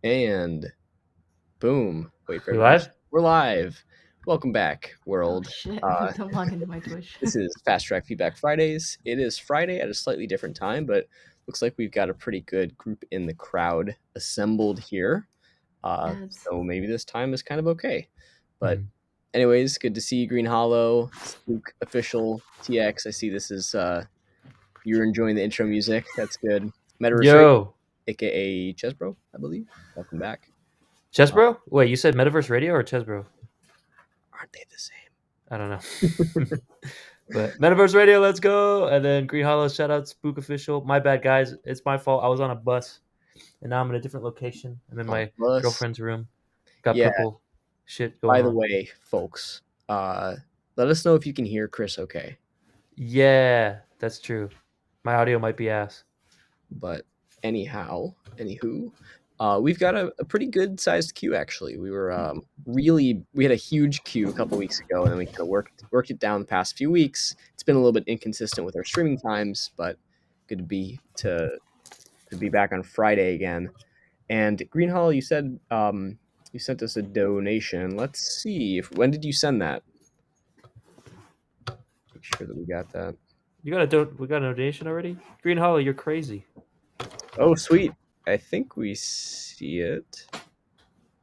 And boom. Wait for We everybody. live? We're live. Welcome back, Oh world. shit, Uh, don't log into my Twitch. this is Fast Track Feedback Fridays. It is Friday at a slightly different time, but looks like we've got a pretty good group in the crowd assembled here. Yes. So maybe this time is kind of okay. But Mhm. anyways, good to see you, Green Hollow, Spook Official, TX. I see this is you're enjoying the intro music. That's good. Metaverse Radio, Yo, aka Chesbro, I believe. Welcome back. Chesbro? Wait, you said Metaverse Radio or Chesbro? Aren't they the same? I don't know. But Metaverse Radio, let's go. And then Green Hollow, shout out Spook Official. My bad, guys. It's my fault. I was on a bus, and now I'm in a different location. I'm in On my Plus. girlfriend's room. Got Yeah, purple shit going by the on. way, folks, let us know if you can hear Chris okay. Yeah, that's true. My audio might be ass. But anywho, we've got a pretty good sized queue actually. We were we had a huge queue a couple weeks ago, and then we kind of worked it down the past few weeks. It's been a little bit inconsistent with our streaming times, but good to be back on Friday again. And Green Hall, you said you sent us a donation. Let's see if when did you send that? Make sure that we got that. You got we got a donation already? Green Hollow, you're crazy. Oh, sweet. I think we see it.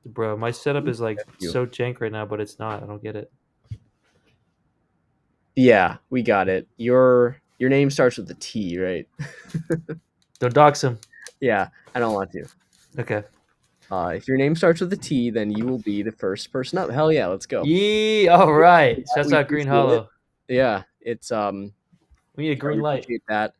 Bro, my setup is like That's you. so jank right now, but it's not. I don't get it. Yeah, we got it. Your name starts with a T, right? Don't dox him. Yeah, I don't want to. Okay. If your name starts with a T, then you will be the first person up. Hell yeah, let's go. Yee! All right. Shouts We out Green appreciate it. Hollow. Yeah, it's We need a we green light. appreciate that.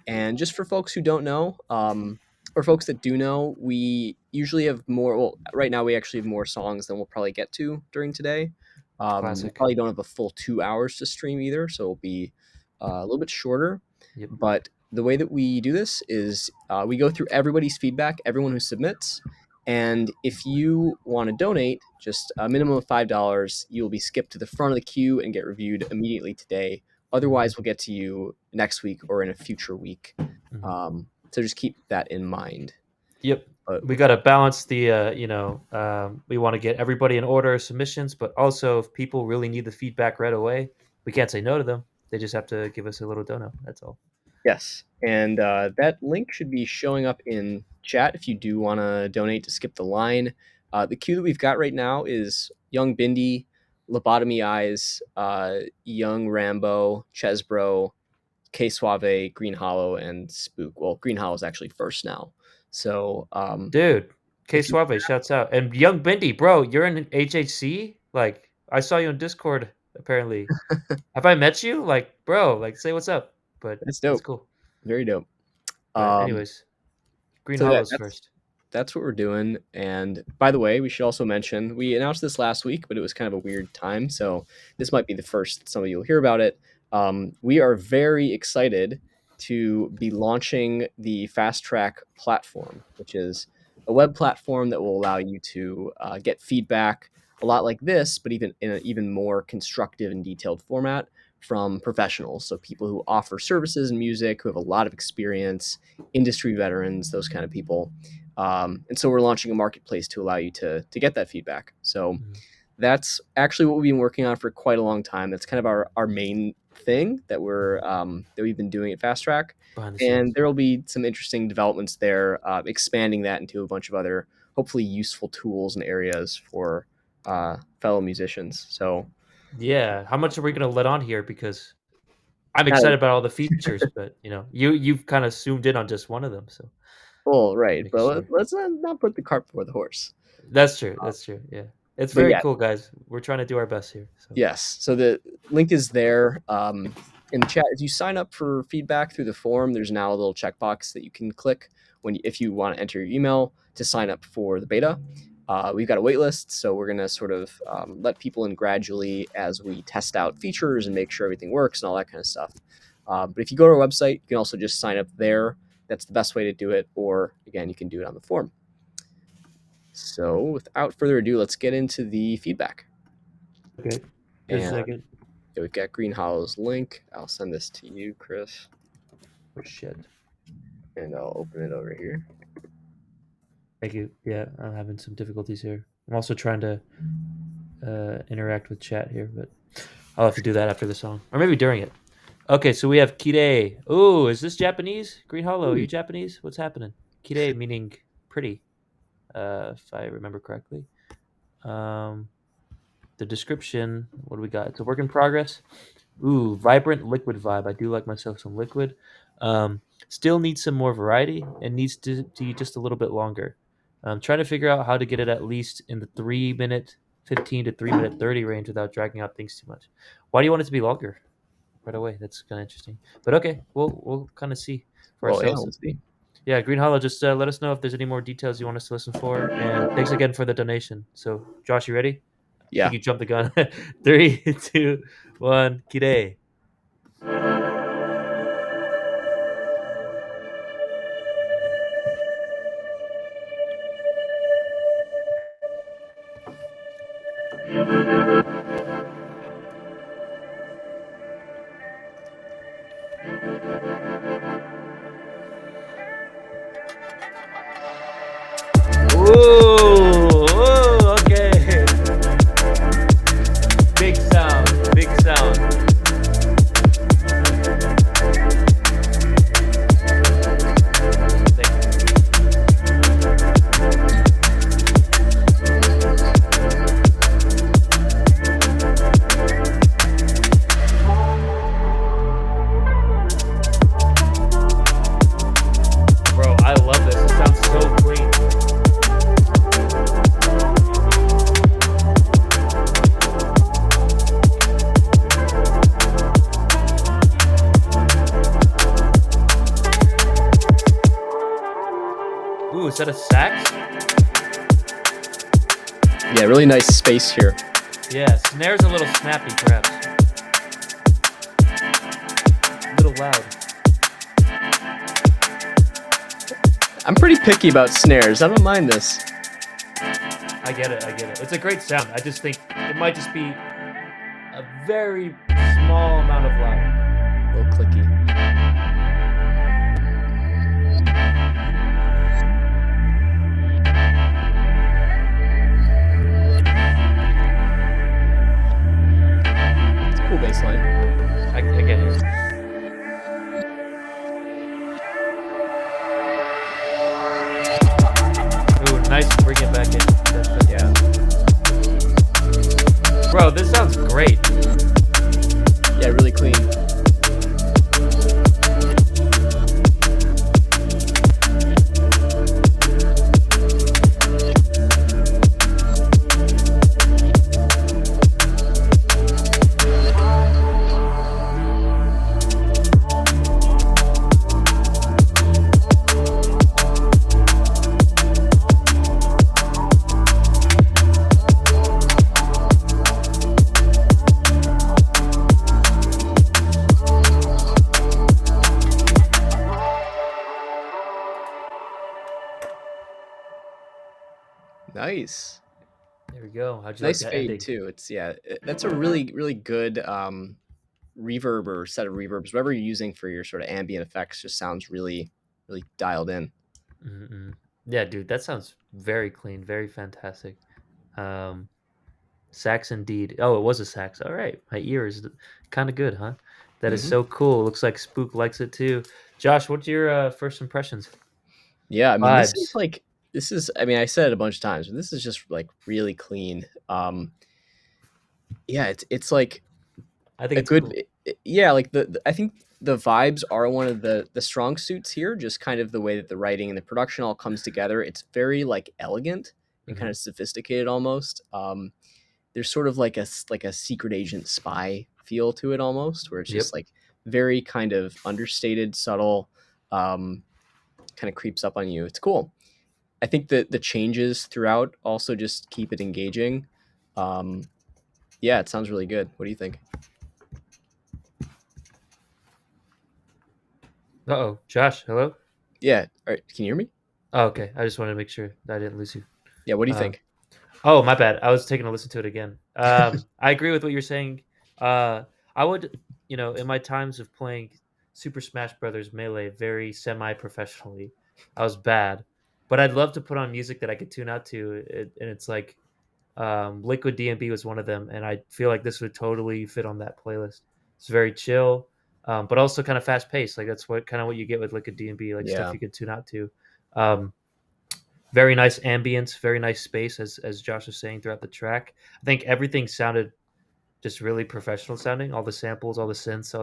And just for folks who don't know, or folks that do know, we usually have more. Well, right now we actually have more songs than we'll probably get to during today. We Classic. probably don't have a full 2 hours to stream either, so it'll be a little bit shorter. Yep. But the way that we do this is we go through everybody's feedback, everyone who submits. And if you want to donate, just a minimum of $5, you will be skipped to the front of the queue and get reviewed immediately today. Otherwise, we'll get to you next week or in a future week. So just keep that in mind. Yep. But We got to balance the, we want to get everybody in order of submissions, but also if people really need the feedback right away, we can't say no to them. They just have to give us a little dono. That's all. yes, and that link should be showing up in chat if you do want to donate to skip the line. The queue that we've got right now is Young Bindi, Lobotomy Eyes, Young Rambo, Chesbro, K Suave, Green Hollow, and Spook. Well, Green Hollow is actually first now. So Dude, K if you Suave, shouts out. And Young Bindi, bro, you're in HHC? Like, I saw you on Discord, apparently. Have I met you? Like, bro, like, say what's up. But that's that's dope, cool. very dope. But, Um, anyways, Green so Hollow's first. that's what we're doing. And by the way, we should also mention we announced this last week, but it was kind of a weird time, so this might be the first some of you will hear about it. We are very excited to be launching the FastTrack platform, which is a web platform that will allow you to get feedback a lot like this, but even in an even more constructive and detailed format from professionals. So people who offer services and music, who have a lot of experience, industry veterans, those kind of people. And so we're launching a marketplace to allow you to get that feedback. So Mhm. that's actually what we've been working on for quite a long time. That's kind of our main thing that we've been doing at Fast Track. Behind the And scenes. there will be some interesting developments there, expanding that into a bunch of other hopefully useful tools and areas for fellow musicians. So Yeah. How much are we going to let on here? Because I'm kind of excited about all the features, but, you've kind of zoomed in on just one of them. So, well, right, making but sure. let's not put the cart before the horse. That's true. That's true. Yeah. It's But very yeah, cool, guys. We're trying to do our best here. So, yes. So the link is there in the chat. If you sign up for feedback through the forum, there's now a little checkbox that you can click if you want to enter your email to sign up for the beta. We've got a wait list, so we're going to sort of let people in gradually as we test out features and make sure everything works and all that kind of stuff. But if you go to our website, you can also just sign up there. That's the best way to do it. Or again, you can do it on the forum. So without further ado, let's get into the feedback. okay. Just a And second. we've got Green Hollow's link. I'll send this to you, Chris, Oh, shit. and I'll open it over here. Thank you. Yeah, I'm having some difficulties here. I'm also trying to interact with chat here, but I'll have to do that after the song, or maybe during it. Okay, so we have Kirei. Oh, is this Japanese? Green Hollow, are you Japanese? What's happening? Kirei meaning pretty, if I remember correctly. Um, the description, what do we got? It's a work in progress. Ooh, vibrant liquid vibe. I do like myself some liquid. Still needs some more variety and needs to be just a little bit longer. I'm trying to figure out how to get it at least in the 3 minute 15 to 3 minute 30 range without dragging out things too much. Why do you want it to be longer? Right away. That's kind of interesting. But okay, we'll kind of see for Well, yeah, ourselves. we'll see. Yeah, Green Hollow, just let us know if there's any more details you want us to listen for. And thanks again for the donation. So, Josh, you ready? I think Yeah. you jumped the gun. Three, two, one, Kide. Ooh, ooh, okay. Big sound, big sound. Thank you. Bro, I love this. It sounds so clean. Ooh, is that a sax? Yeah, really nice space here. Yeah, snare's a little snappy, perhaps. A little loud. I'm pretty picky about snares. I don't mind this. I get it. I get it. It's a great sound. I just think it might just be a very small amount of loud. A little clicky. It's a cool bass line. I get it. Ooh, nice to bring it back in. Yeah. Bro, this sounds great. Yeah, really clean. Nice. There we go. How'd you like Nice that fade ending? too. It's that's a really good reverb or set of reverbs. Whatever you're using for your sort of ambient effects just sounds really dialed in. Mm-mm. Yeah, dude, that sounds very clean, very fantastic. Um, Sax indeed. Oh, it was a sax. All right, my ear is kind of good, huh? That is Hmm. so cool. Looks like Spook likes it too. Josh, what's your first impressions? Yeah, I mean Vibes. this is I mean I said it a bunch of times, but this is just like really clean. Yeah, it's like I think a it's good cool. yeah, like I think the vibes are one of the strong suits here, just kind of the way that the writing and the production all comes together. It's very like elegant and kind Hmm. of sophisticated almost. There's sort of like like a secret agent spy feel to it almost, where it's just Yep. like very kind of understated, subtle, kind of creeps up on you. It's cool. I think that the changes throughout also just keep it engaging. Um, yeah, it sounds really good. What do you think? Uh-oh, Josh, hello. Yeah, all right, can you hear me? Oh, okay. I just wanted to make sure that I didn't lose you. Yeah, what do you Um, think? oh, my bad. I was taking a listen to it again. I agree with what you're saying. I would, in my times of playing Super Smash Brothers Melee very semi-professionally, I was bad. but I'd love to put on music that I could tune out to, and it's like Liquid DMB was one of them, and I feel like this would totally fit on that playlist. It's very chill, but also kind of fast paced. Like that's what you get with Liquid DMB, like stuff Yeah. you could tune out to. Um, very nice ambience, very nice space, as Josh was saying throughout the track. I think everything sounded just really professional sounding. All the samples, all the synths,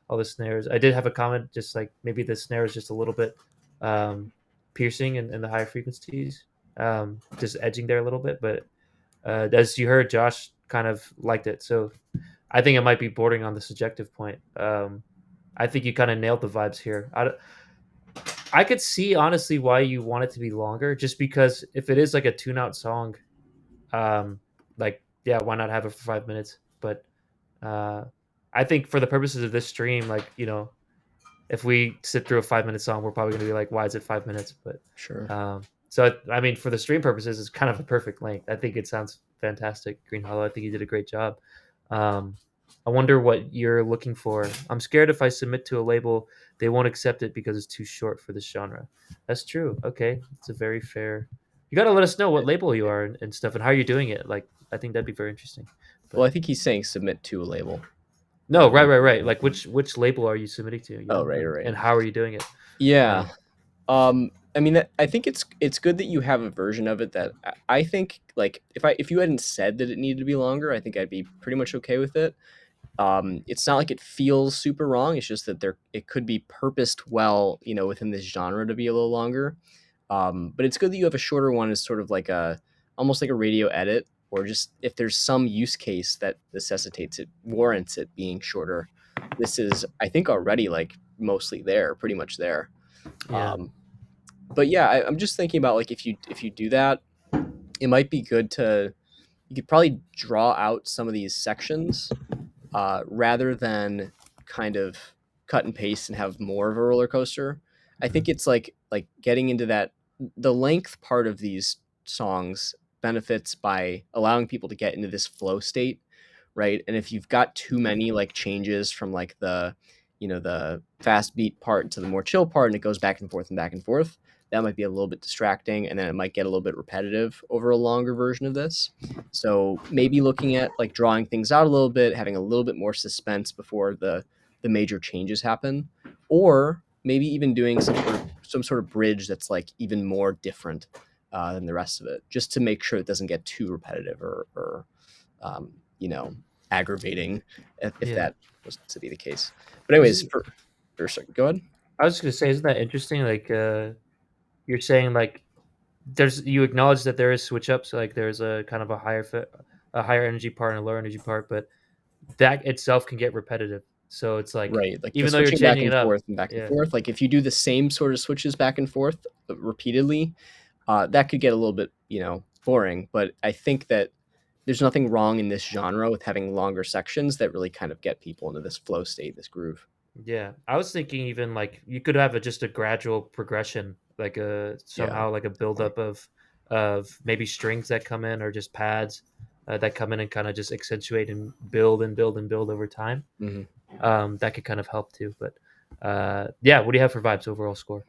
all the snares. I did have a comment, just like maybe the snare is just a little bit um, piercing in the higher frequencies, just edging there a little bit. But as you heard, Josh kind of liked it, so I think it might be bordering on the subjective point. I think you kind of nailed the vibes here. I could see honestly why you want it to be longer, just because if it is like a tune out song, um, like yeah, why not have it for 5 minutes? But uh, I think for the purposes of this stream, like if we sit through a 5 minute song, we're probably gonna be like, why is it 5 minutes? But Sure. so I mean, for the stream purposes, it's kind of a perfect length. I think it sounds fantastic, Green Hollow. I think you did a great job. Um, I wonder what you're looking for. I'm scared if I submit to a label, they won't accept it because it's too short for this genre. That's true. Okay, it's a very fair. You got to let us know what label you are and stuff and how you're doing it. Like, I think that'd be very interesting. Well, But I think he's saying submit to a label. no, right. Like, which label are you submitting to? Oh, right, right. And how are you doing it? Yeah. I mean, I think it's good that you have a version of it that I think, like, if you hadn't said that it needed to be longer, I think I'd be pretty much okay with it. It's not like it feels super wrong. It's just that it could be purposed well, within this genre to be a little longer. But it's good that you have a shorter one as sort of like almost like a radio edit, or just if there's some use case that necessitates it, warrants it being shorter. This is, I think, already like mostly there, pretty much there. Yeah, But yeah, I'm just thinking about, like, if you do that, it might be good to you could probably draw out some of these sections rather than kind of cut and paste and have more of a roller coaster. I think it's like getting into that the length part of these songs benefits by allowing people to get into this flow state, right? And if you've got too many like changes from like the fast beat part to the more chill part and it goes back and forth and back and forth, that might be a little bit distracting, and then it might get a little bit repetitive over a longer version of this. So maybe looking at like drawing things out a little bit, having a little bit more suspense before the major changes happen, or maybe even doing some sort of bridge that's like even more different than the rest of it, just to make sure it doesn't get too repetitive or um, you know aggravating if yeah. that was to be the case. But anyways, Isn't sorry, go ahead. I was just gonna say, isn't that interesting? Like, you're saying like you acknowledge that there is switch ups, like there's a kind of a higher energy part and a lower energy part, but that itself can get repetitive. So it's like Right, like the even though you're switching back changing it and up, forth and back and yeah, forth. Like if you do the same sort of switches back and forth repeatedly, that could get a little bit, boring. But I think that there's nothing wrong in this genre with having longer sections that really kind of get people into this flow state, this groove. yeah. I was thinking even like you could have just a gradual progression, like a Yeah. somehow like a buildup of maybe strings that come in or just pads that come in and kind of just accentuate and build and build and build over time. hmm That could kind of help too. But yeah, what do you have for vibes overall score?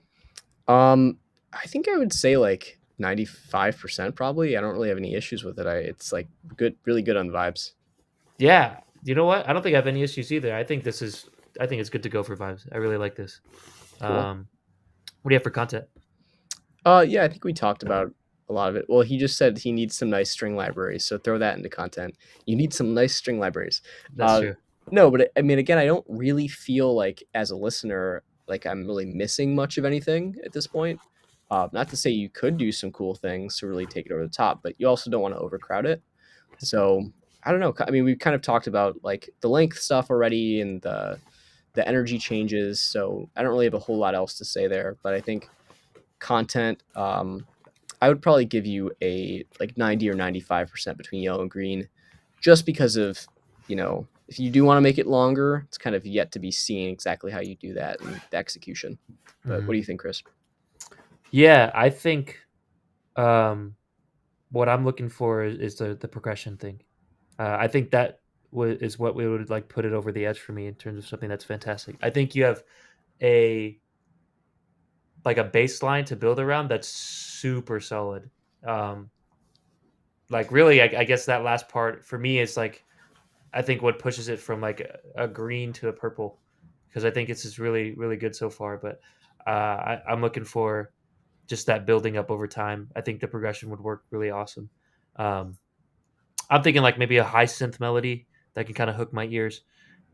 I think I would say like 95% probably. I don't really have any issues with it. It's like good, really good on vibes. Yeah, you know what? I don't think I have any issues either. I think it's good to go for vibes. I really like this. Cool. What do you have for content? Yeah, I think we talked about a lot of it. Well, he just said he needs some nice string libraries, so throw that into content. You need some nice string libraries. That's Uh, true. no, but I mean, again, I don't really feel like as a listener, like I'm really missing much of anything at this point. Not to say you could do some cool things to really take it over the top, but you also don't want to overcrowd it. So I don't know. I mean, we've kind of talked about like the length stuff already and the energy changes. So I don't really have a whole lot else to say there, but I think content, I would probably give you a like 90 or 95% between yellow and green, just because of, if you do want to make it longer, it's kind of yet to be seen exactly how you do that and the execution. But what do Mhm. you think, Chris? Yeah, I think what I'm looking for is the progression thing. I think that is what we would like put it over the edge for me in terms of something that's fantastic. I think you have a like a baseline to build around that's super solid. Um, like really, I guess that last part for me is like I think what pushes it from like a green to a purple because I think it's just really really good so far. But I'm looking for just that building up over time. I think the progression would work really awesome. Um, I'm thinking like maybe a high synth melody that can kind of hook my ears,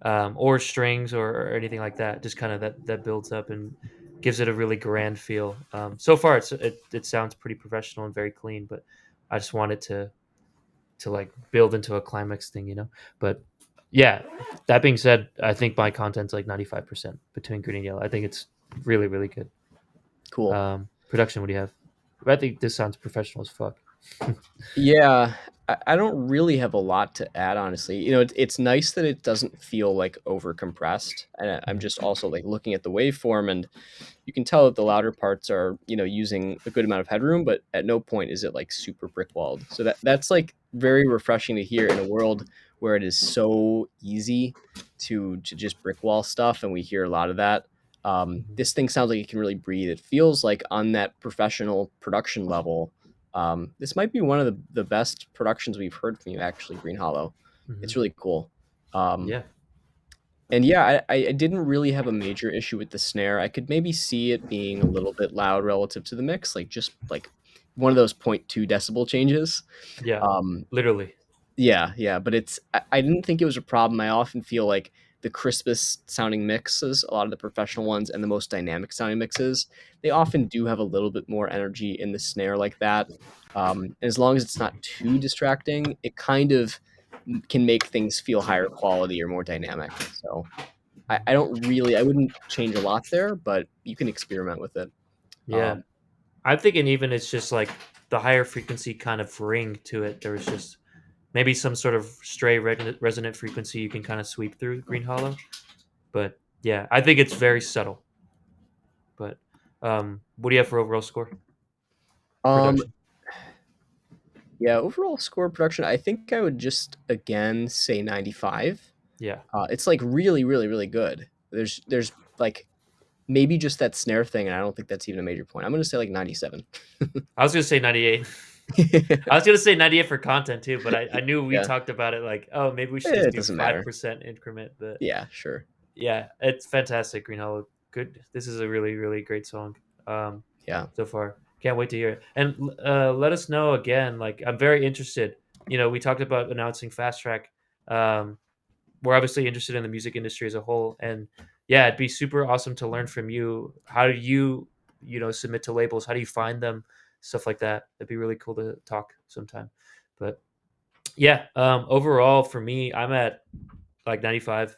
or strings or anything like that. Just kind of that builds up and gives it a really grand feel. So far, it sounds pretty professional and very clean, but I just want it to like build into a climax thing, you know. But yeah, that being said, I think my content's like 95% between green and yellow. I think it's really really good. Cool. Production, what do you have? I think this sounds professional as fuck. Yeah, I don't really have a lot to add, honestly. It's nice that it doesn't feel like over compressed. And I'm Mhm. just also like looking at the waveform, and you can tell that the louder parts are, using a good amount of headroom, but at no point is it like super brick walled. So that's like very refreshing to hear in a world where it is so easy to just brick wall stuff, and we hear a lot of that. Mhm. This thing sounds like it can really breathe. It feels like on that professional production level, this might be one of the best productions we've heard from you, actually, Green Hollow. It's Mhm. really cool. Um, Yeah. and yeah, I didn't really have a major issue with the snare. I could maybe see it being a little bit loud relative to the mix, like just like one of those 0.2 decibel changes. Yeah. Um, Literally. yeah, yeah, but I didn't think it was a problem. I often feel like the crispest sounding mixes, a lot of the professional ones and the most dynamic sounding mixes, they often do have a little bit more energy in the snare like that. And as long as it's not too distracting, it kind of can make things feel higher quality or more dynamic. So I wouldn't change a lot there, but you can experiment with it. Yeah. Um, I'm thinking even it's just like the higher frequency kind of ring to it. There was just maybe some sort of stray resonant frequency you can kind of sweep through Green Hollow. But yeah, I think it's very subtle. But what do you have for overall score? um, Production. yeah, overall score production, I think I would just again say 95. Yeah. It's like really, really, really good. There's like maybe just that snare thing, and I don't think that's even a major point. I'm gonna say like 97. I was gonna say 98. I was gonna say 98 for content too, but I knew we Yeah, talked about it like, oh, maybe we should just it do doesn't matter. 5% increment. But Yeah, sure. yeah, it's fantastic, Green Hollow. Good. This is a really, really great song. Um, Yeah. so far, can't wait to hear it. And let us know again. Like, I'm very interested. You know, we talked about announcing Fast Track. Um, we're obviously interested in the music industry as a whole, and yeah, it'd be super awesome to learn from you. How do you, submit to labels? How do you find them? Stuff like that. It'd be really cool to talk sometime. But yeah, overall for me, I'm at like 95,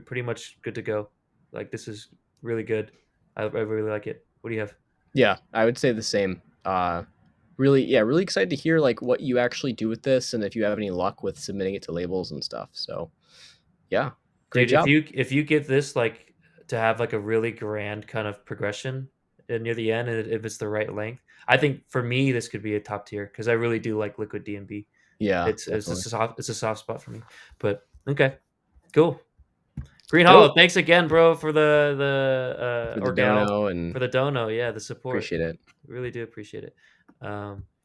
pretty much good to go. Like this is really good. I really like it. What do you have? Yeah, I would say the same. Really, yeah, really excited to hear like what you actually do with this, and if you have any luck with submitting it to labels and stuff. So yeah, great Dude, if job. you get this like to have like a really grand kind of progression near the end, and if it's the right length, I think for me this could be a top tier because I really do like Liquid DMB. Yeah, It's definitely. just it's a soft spot for me. But okay, cool. Green Hollow, Dope thanks again, bro, for the for the or gal dono, for and the dono. Yeah, the support. appreciate it. Really do appreciate it.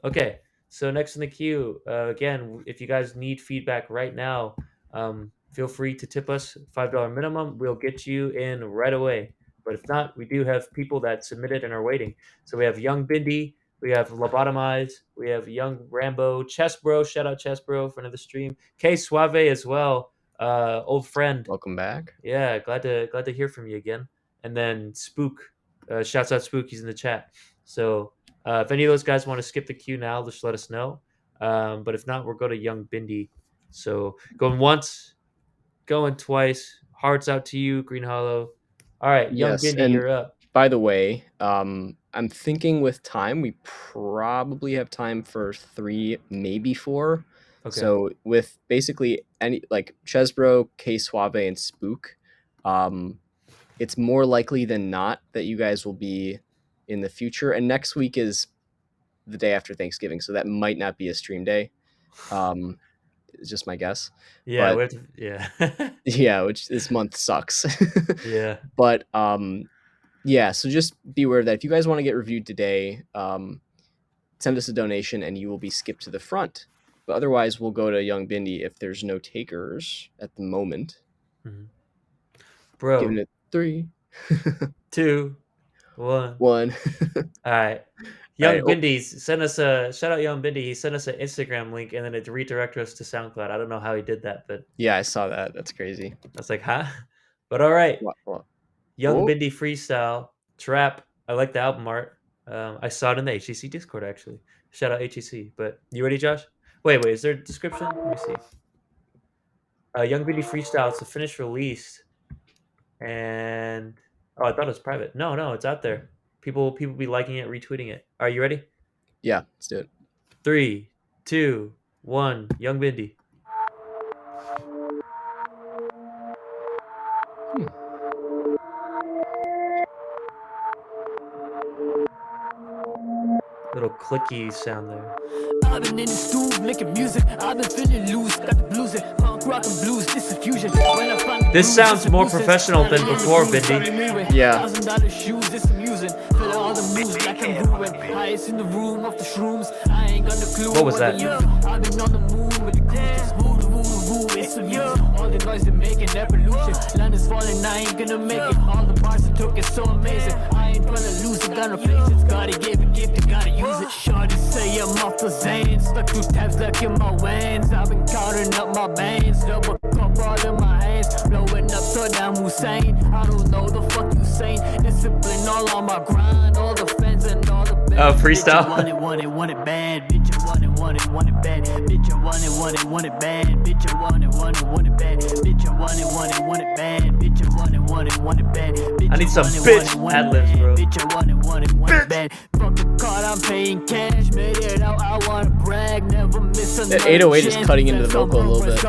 Okay, so next in the queue, again, if you guys need feedback right now, feel free to tip us $5 minimum. We'll get you in right away. But if not, we do have people that submitted and are waiting. So we have Young Bindi, we have Lobotomize, we have Young Rambo, Chess Bro, shout out Chess Bro, friend of the stream, K Suave as well, old friend. Welcome back. Yeah, glad to hear from you again. And then Spook, shouts out Spook. He's in the chat. So if any of those guys want to skip the queue now, just let us know. But if not, we'll go to Young Bindi. So going once, going twice. Hearts out to you, Green Hollow. All right, Young Yes, Bindi, and you're up. by the way, I'm thinking with time, we probably have time for 3, maybe 4. Okay. So with basically any like Chesbro, K Suave, and Spook, um, it's more likely than not that you guys will be in the future. And next week is the day after Thanksgiving, so that might not be a stream day. Um, it's just my guess. Yeah, But yeah, yeah, which this month sucks. yeah. But yeah, so just be aware of that if you guys want to get reviewed today, send us a donation and you will be skipped to the front. But otherwise, we'll go to Young Bindi if there's no takers at the moment. Bro, Giving it 3, 2, 1. 1. All right. All Young right. Bindy's sent us a shout out. Young Bindy, he sent us an Instagram link and then it redirected us to SoundCloud. I don't know how he did that, but Yeah, I saw that. That's crazy. I was like, huh? But all right. What? Young Oh, Bindy freestyle trap. I like the album art. I saw it in the HTC Discord actually. Shout out HTC. But you ready, Josh? Wait. Is there a description? Let me see. Young Bindy freestyle. It's a finished release, and I thought it was private. No, it's out there. People be liking it, retweeting it. Are you ready? yeah, let's do it. 3, 2, 1. Young Bindy. Little clicky sound there. I've been in the stool making music. I've been feeling loose, got the blues in punk rock and blues. This is fusion. When I find the This groove, sounds it's a more nuisance. professional than Got me in the before, groove, got me Bindy. moving. Yeah. $1,000 shoes, it's amusing. Feel all the moves like I'm grooving. Highest in the room of the shrooms. I ain't got no clue What was that? they use. I've been on the moon with the cruise. Voodoo, voodoo, voodoo, it's amusing. All the noise they making, that pollution. Land is falling, I ain't gonna make it. All the bars I took is so amazing. I ain't trying to lose it, got no patience. Gotta give it, gift, gotta use it. Shorty say I'm off the Zane. Stuck through tabs like in my veins. I've been counting up my veins. Double cup all in my hands. Blowing up Saddam Hussein. I don't know the fuck you saying. Discipline all on my grind. All the fans and all the bands. Freestyle. Bitch, I want it bad. Bitch, I want it bad. Bitch, I want it bad. Bitch, I want it bad. Bitch, I want it bad. Bitch, I want it bad. Bitch, I need some bitch ad-libs, bro. Bitch, I want it bad. Fuck the card, I'm paying cash. Made it out, I wanna brag. Never miss another That 808 is chance. cutting into the vocal a little bit.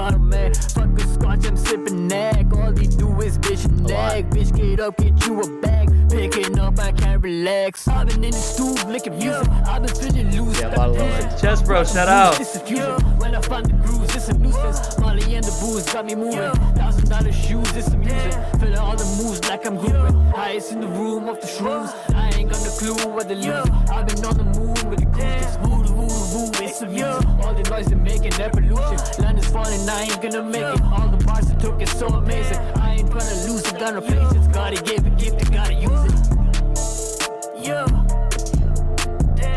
Fuck a scotch, I'm sipping neck. All they do is bitch and nag. Bitch, get up, get you a bag. Picking up, I can't relax. I've been in the stool, making music. I've been feeling loose. Yeah, a lot of low end. Chess, bro, shout out. This is fusion. When I find the grooves, it's a nuisance. Molly and the booze got me moving. $1,000 shoes, it's amusing. Feeling all the moves like I'm grooving. Highest in the room of the shrooms. I ain't got no clue what they lose. I've been on the moon with the cruise. Voodoo, voodoo, voodoo, it's amusing. All the noise they making, that pollution. Land is falling, I ain't gonna make it. All the bars I took is so amazing. I ain't trying to lose it, got no patience. Gotta give it, gift it, gotta use it. Yeah.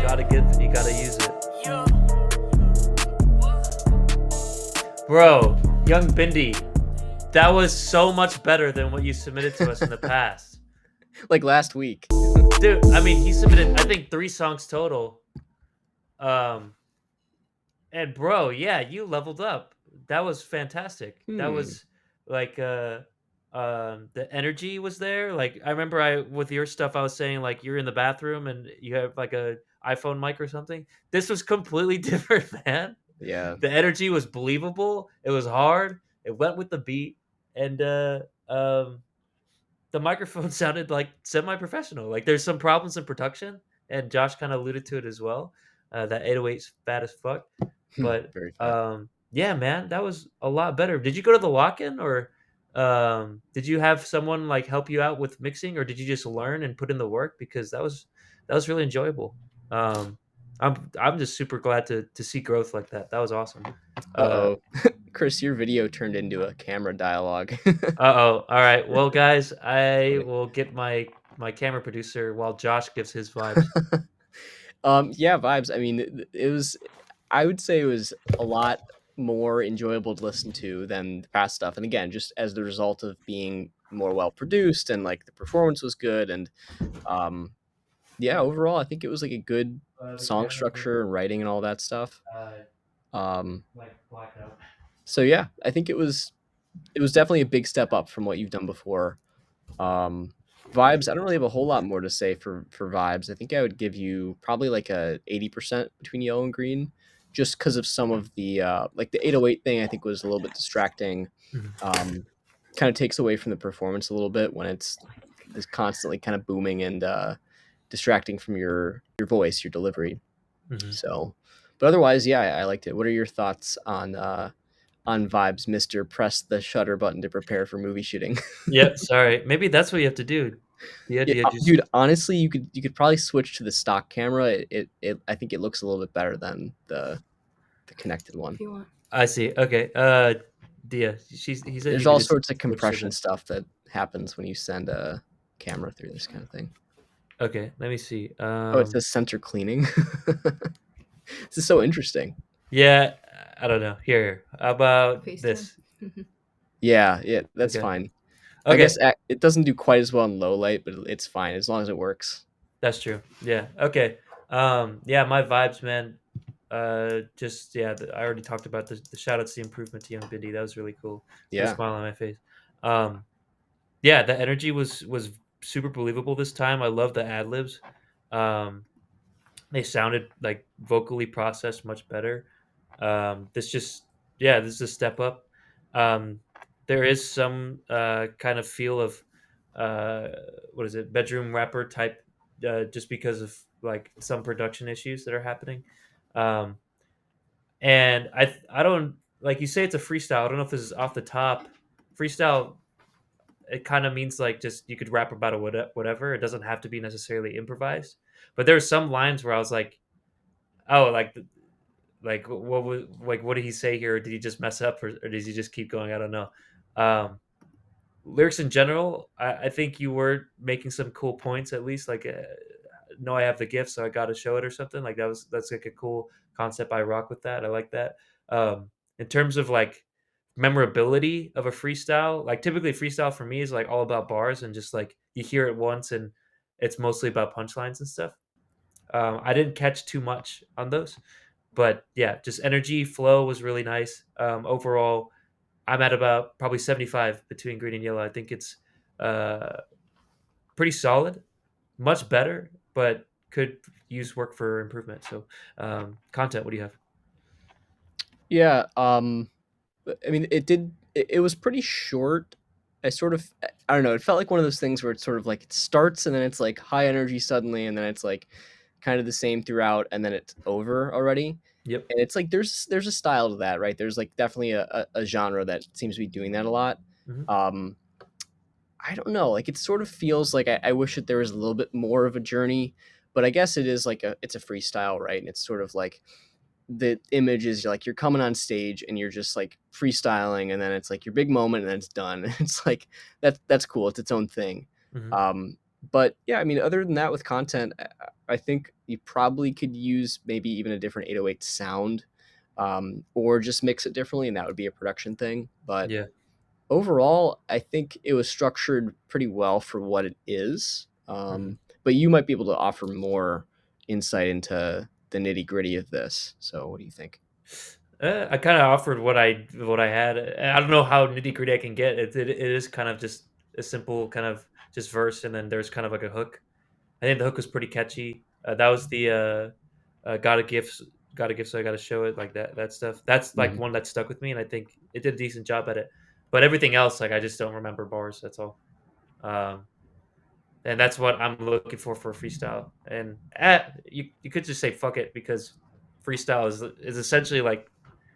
Gotta give and you gotta use it. Bro, Young Bindy, that was so much better than what you submitted to us in the past. Like last week. Dude, I mean, he submitted, I think, 3 songs total. And bro, yeah, you leveled up. That was fantastic. That was like the energy was there. Like I remember with your stuff I was saying like you're in the bathroom and you have like a iPhone mic or something. This was completely different, man. Yeah. The energy was believable. It was hard. It went with the beat, and the microphone sounded like semi-professional. Like there's some problems in production, and Josh kind of alluded to it as well. That 808's fat as fuck, but Very fat. yeah, man, that was a lot better. Did you go to the lock-in, or did you have someone like help you out with mixing, or did you just learn and put in the work? Because that was really enjoyable. I'm just super glad to see growth like that. That was awesome. Uh-oh. Chris, your video turned into a camera dialogue. All right. Well, guys, I will get my camera producer while Josh gives his vibes. Yeah, vibes. I mean, it was, I would say it was a lot more enjoyable to listen to than the past stuff. And again, just as the result of being more well produced and like the performance was good. And yeah, overall, I think it was like a good song structure and writing and all that stuff. So yeah, I think it was definitely a big step up from what you've done before. Vibes, I don't really have a whole lot more to say for vibes. I think I would give you probably like a 80% between yellow and green, just because of some of the like the 808 thing. I think was a little bit distracting. Kind of takes away from the performance a little bit when it's constantly kind of booming and distracting from your voice, your delivery. So, but otherwise, yeah, I liked it. What are your thoughts on vibes, Mr. Press the shutter button to prepare for movie shooting? Yep, sorry. Maybe that's what you have to do. Yeah, Yeah, yeah, just dude. Honestly, you could probably switch to the stock camera. I think it looks a little bit better than the connected one. If you want. I see. Okay. Dia, he said There's you could all just sorts of switch to compression the. stuff that happens when you send a camera through this kind of thing. Okay, let me see. Oh, it says center cleaning. This is so interesting. Yeah, I don't know. Here, how about FaceTime. this? Yeah, that's Okay. fine. I Okay, guess it doesn't do quite as well in low light, but it's fine as long as it works. that's true. Yeah. Okay. Yeah, my vibes, man. Just yeah, I already talked about the shout out to the improvement to Young Bindi. That was really cool. Put a Yeah. smile on my face. Um, yeah, the energy was super believable this time. I love the ad libs. Um, they sounded like vocally processed much better. This just yeah, this is a step up. Um, there is some kind of feel of uh, what is it, bedroom rapper type, just because of like some production issues that are happening. Um, and I don't like you say it's a freestyle. I don't know if this is off the top. Freestyle, it kind of means like just you could rap about it whatever. It doesn't have to be necessarily improvised. But there are some lines where I was like, oh, like what was like what did he say here? Or did he just mess up, or did he just keep going? I don't know. Um, lyrics in general, I think you were making some cool points at least. Like, no, I have the gift, so I got to show it or something. Like that's like a cool concept. I rock with that. I like that. In terms of like memorability of a freestyle, like typically freestyle for me is like all about bars and just like you hear it once and it's mostly about punchlines and stuff. I didn't catch too much on those, but yeah, just energy flow was really nice. Overall, I'm at about probably 75 between green and yellow. I think it's uh, pretty solid, much better, but could use work for improvement. So, content, what do you have? Yeah, I mean, it was pretty short. I don't know, it felt like one of those things where it's sort of like it starts and then it's like high energy suddenly and then it's like kind of the same throughout and then it's over already. Yep. And it's like there's a style to that, right? There's like definitely a genre that seems to be doing that a lot. Hmm. Um, I don't know, like it sort of feels like I wish that there was a little bit more of a journey, but I guess it is like it's a freestyle, right? And it's sort of like the image is like you're coming on stage and you're just like freestyling and then it's like your big moment and then it's done. It's like that's cool. It's its own thing. Hmm. Um, but yeah, I mean, other than that, with content, I think you probably could use maybe even a different 808 sound, or just mix it differently, and that would be a production thing. But Yeah. overall, I think it was structured pretty well for what it is. Hmm. But you might be able to offer more insight into the nitty gritty of this. So, what do you think? I kind of offered what I had. I don't know how nitty gritty I can get. It is kind of just a simple kind of just verse, and then there's kind of like a hook. I think the hook was pretty catchy. That was the got a gift, got a gift, so I got to show it like that stuff. That's like Mhm. one that stuck with me, and I think it did a decent job at it. But everything else, like I just don't remember bars. That's all. Um, and that's what I'm looking for a freestyle. And you could just say fuck it because freestyle is essentially like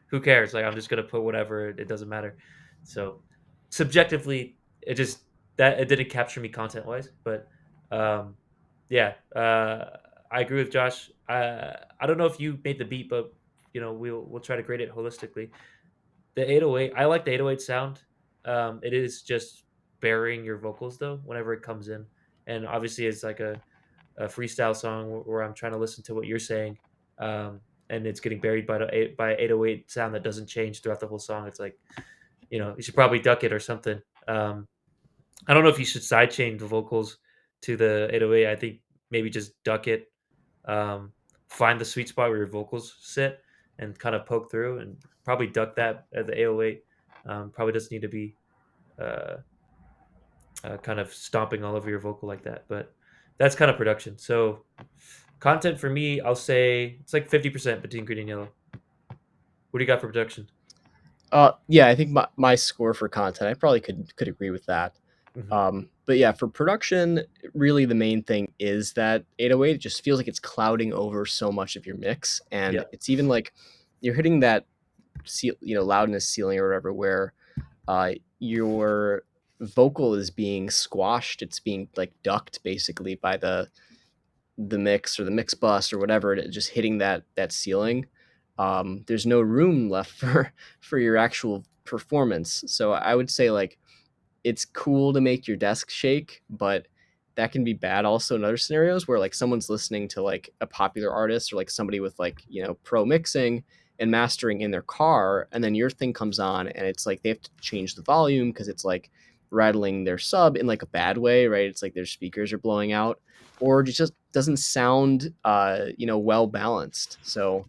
who cares? Like I'm just gonna put whatever. It doesn't matter. So subjectively, it just that it didn't capture me content wise, but um, yeah, I agree with Josh. I don't know if you made the beat, but we'll try to grade it holistically. The 808, I like the 808 sound. It is just burying your vocals though whenever it comes in, and obviously it's like a freestyle song where I'm trying to listen to what you're saying, and it's getting buried by 808 sound that doesn't change throughout the whole song. It's like you should probably duck it or something. I don't know if you should sidechain the vocals to the 808. I think maybe just duck it. Um, find the sweet spot where your vocals sit and kind of poke through, and probably duck that at the 808. Probably doesn't need to be uh, kind of stomping all over your vocal like that, but that's kind of production. So content for me, I'll say it's like 50% between green and yellow. What do you got for production? Yeah, I think my score for content, I probably could agree with that. Hmm. But yeah, for production, really the main thing is that 808. It just feels like it's clouding over so much of your mix, and Yeah. it's even like you're hitting that loudness ceiling or whatever, where you're vocal is being squashed. It's being like ducked basically by the mix or the mix bus or whatever, just hitting that ceiling. There's no room left for your actual performance. So I would say like it's cool to make your desk shake, but that can be bad also in other scenarios where like someone's listening to like a popular artist or like somebody with like, pro mixing and mastering in their car, and then your thing comes on and it's like they have to change the volume because it's like rattling their sub in like a bad way, right? It's like their speakers are blowing out, or it just doesn't sound well balanced. So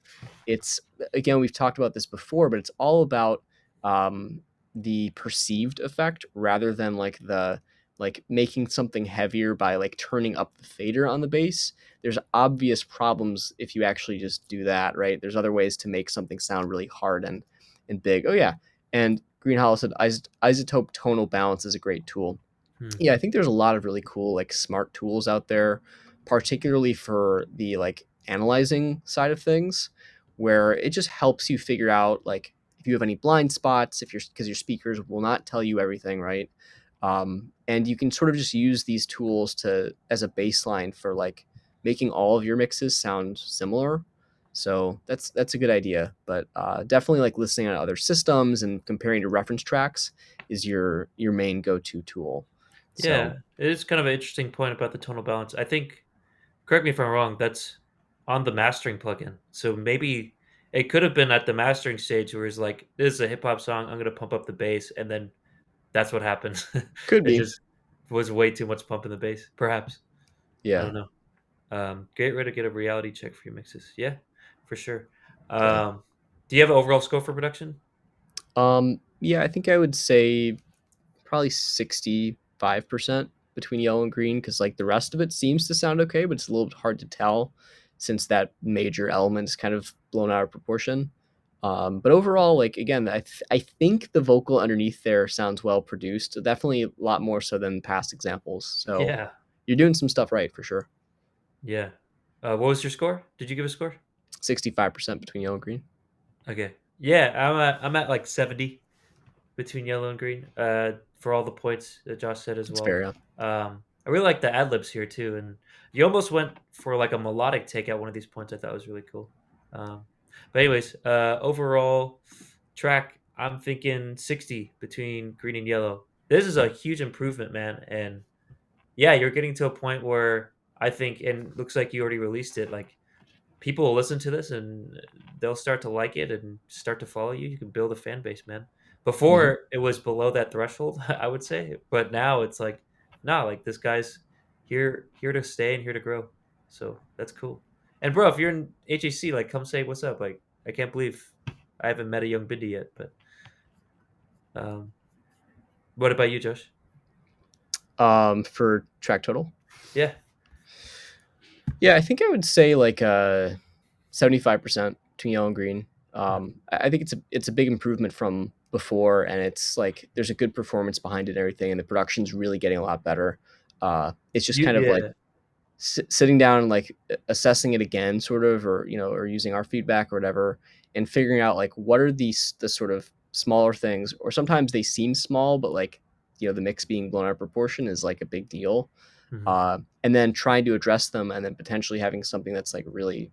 it's, again, we've talked about this before, but it's all about um the perceived effect rather than like the like making something heavier by like turning up the fader on the bass. There's obvious problems if you actually just do that, right? There's other ways to make something sound really hard and big. Oh yeah, and Green Hollow said isotope tonal balance is a great tool. Yeah, I think there's a lot of really cool like smart tools out there, particularly for the like analyzing side of things, where it just helps you figure out like if you have any blind spots, if you're because your speakers will not tell you everything, right? And you can sort of just use these tools to as a baseline for like making all of your mixes sound similar. So that's a good idea, but definitely like listening on other systems and comparing to reference tracks is your main go-to tool. So Yeah, it is kind of an interesting point about the tonal balance. I think, correct me if I'm wrong, that's on the mastering plugin. So maybe it could have been at the mastering stage where it's like, this is a hip hop song, I'm gonna pump up the bass, and then that's what happens. could It be, just was way too much pump in the bass, perhaps. I yeah, don't know. Great way to get a reality check for your mixes. Yeah, for sure. yeah. Do you have an overall score for production? Yeah, I think I would say probably 65% between yellow and green because like the rest of it seems to sound okay, but it's a little bit hard to tell since that major element is kind of blown out of proportion. But overall, like again, I think the vocal underneath there sounds well produced. Definitely a lot more so than past examples. So Yeah, you're doing some stuff right for sure. yeah. What was your score? Did you give a score? 65% between yellow and green. Okay. Yeah, I'm at like 70 between yellow and green. For all the points that Josh said as It's well. fair. Yeah. I really like the ad libs here too, and you almost went for like a melodic take at one of these points. I thought was really cool. Um, but anyways, overall track, I'm thinking 60 between green and yellow. This is a huge improvement, man. And yeah, you're getting to a point where I think, and looks like you already released it. Like people will listen to this and they'll start to like it and start to follow you. You can build a fan base, man. Mhm. Before it was below that threshold, I would say, but now it's like, nah, like this guy's here to stay and here to grow. So that's cool. And bro, if you're in HAC, like come say what's up. Like I can't believe I haven't met a young Bindi yet, but um, what about you, Josh? For track total. Yeah. Yeah, I think I would say like 75% between yellow and green. I think it's a big improvement from before, and it's like there's a good performance behind it and everything, and the production's really getting a lot better. It's just kind of like Yeah. sitting down and like assessing it again, sort of, or or using our feedback or whatever, and figuring out like what are the sort of smaller things, or sometimes they seem small, but like the mix being blown out of proportion is like a big deal, Mhm. and then trying to address them, and then potentially having something that's like really